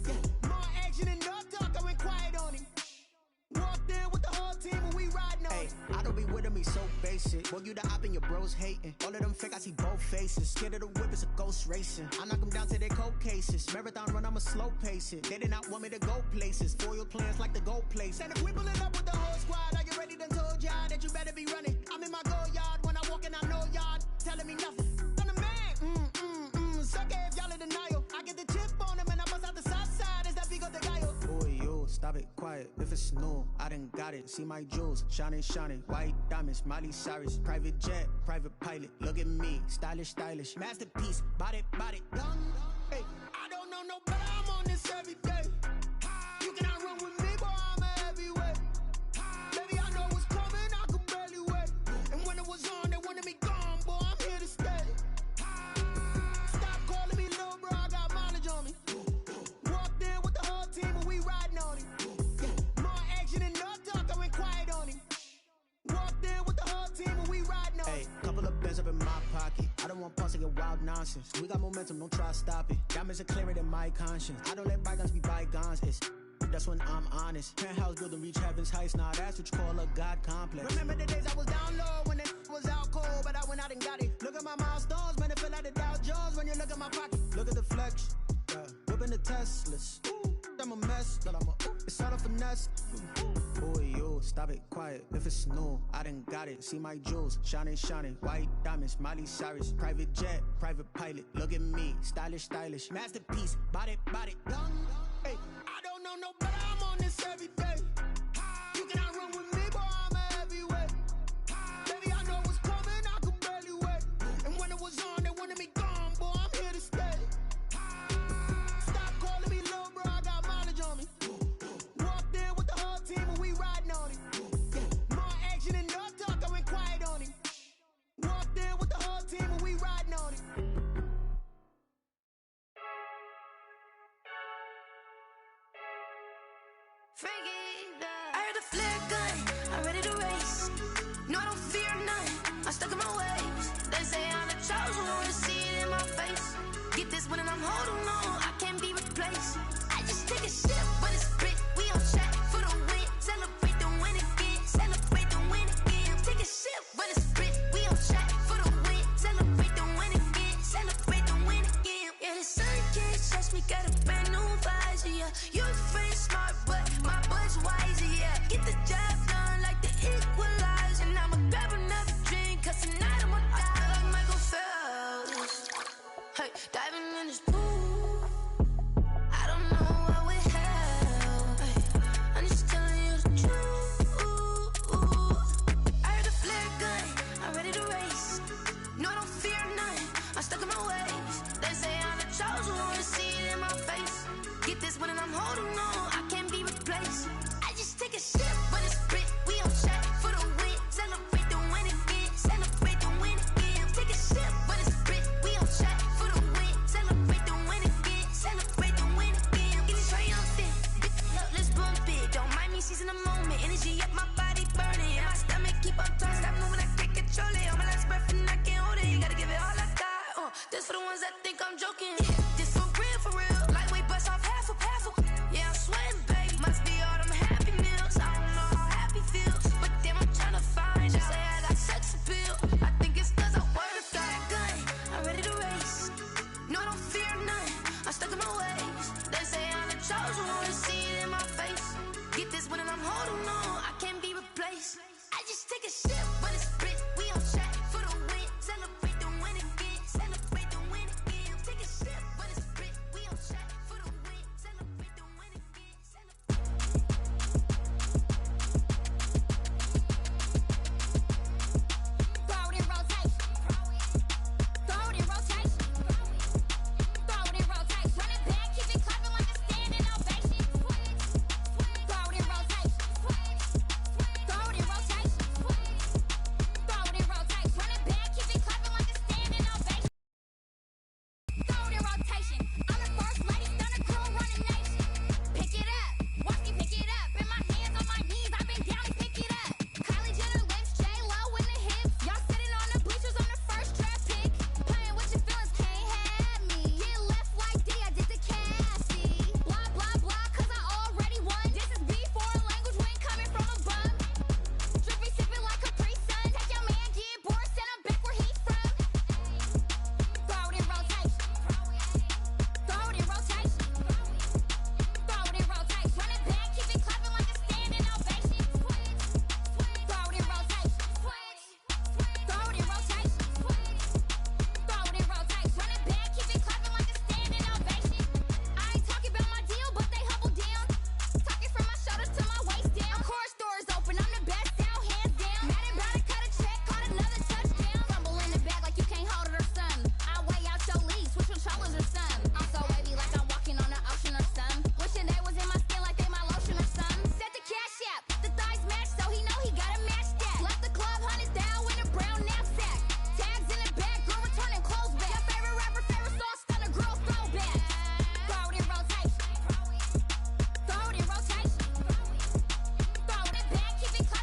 Yeah. More action than no talk, I went quiet on him. Walked in with the whole team and we riding on him. I don't be with me so basic. Boy, you the op and your bros hating. All of them fake, I see both faces. Scared of the whip, it's a ghost racing. I knock them down to their cold cases. Marathon run, I'ma slow pace it. They did not want me to go places. Foil plans like the go place. And if we pulling up with the whole squad, are you ready? Done told y'all that you better be running. I'm in my go yard. When I walk in, I know y'all telling me nothing. I'm the man. Suck it if y'all in denial. I get the chip on them and I bust out the south side. Is that Vigo the Gallo? Boy, yo, stop it, quiet. If it's new, I done got it. See my jewels, shining. White diamonds, Miley Cyrus. Private jet, private pilot. Look at me, stylish. Masterpiece, body, done. Hey, I don't know no better, I'm on this every day. You cannot run with me, boy, I'm a heavyweight. Baby, I know what's coming, I could barely wait. And when it was on, they wanted me gone, boy, I'm here to stay. Stop calling me little bro, I got mileage on me. Walked in with the whole team and we riding on him. Yeah. More action than no talk, I went quiet on him. Walked in with the whole team and we riding on him. Hey, couple of bands up in my pocket. I don't want pause to get wild nonsense. We got momentum, don't try to stop it. Diamonds are clearer than my conscience. I don't let bygones be bygones. That's when I'm honest. Penthouse building reach heaven's heights. Now that's what you call a God complex. Remember the days I was down low when it was out cold, but I went out and got it. Look at my milestones, man, it feel like the Dow Jones when you look at my pocket. Look at the flex, whipping the Teslas. I'm a mess, but it's all a finesse. Boy, yo, stop it, quiet. If it's new, I done got it. See my jewels, shining. White diamonds, Miley Cyrus. Private jet, private pilot. Look at me, stylish. Masterpiece, body, done. Hey, I don't know no better, I'm on this every day. You cannot run with me, boy, I'm a heavyweight. Baby, I know what's coming, I could barely wait. And when it was on, they wanted me gone, boy, I'm here to stay. Stop calling me little bro, I got mileage on me. Walked in with the whole team and we riding on him. Yeah. More action than no talk, I went quiet on him. Walked in with the whole team and we riding on him. I heard the flare gun, I'm ready to race. No, I don't fear none, I'm stuck in my ways. They say I'm the chosen one, see it in my face. Get this one and I'm holding on, I can't be replaced. I just take a sip, but it's spit, we on track for the win. Celebrate the win again, celebrate the win again. Take a sip, but it's spit, we on track for the win. Celebrate the win again, celebrate the win again. Yeah, the sun can't touch me, got a brand new visor, yeah. You friend smart, but my bud's wiser, yeah. Get the job done like the equalizer. And I'ma grab another drink, cause tonight I'ma die like Michael Phelps. Hey, diving in this pool, I don't know what would help. Hey, I'm just telling you the truth. ones that think I'm joking. This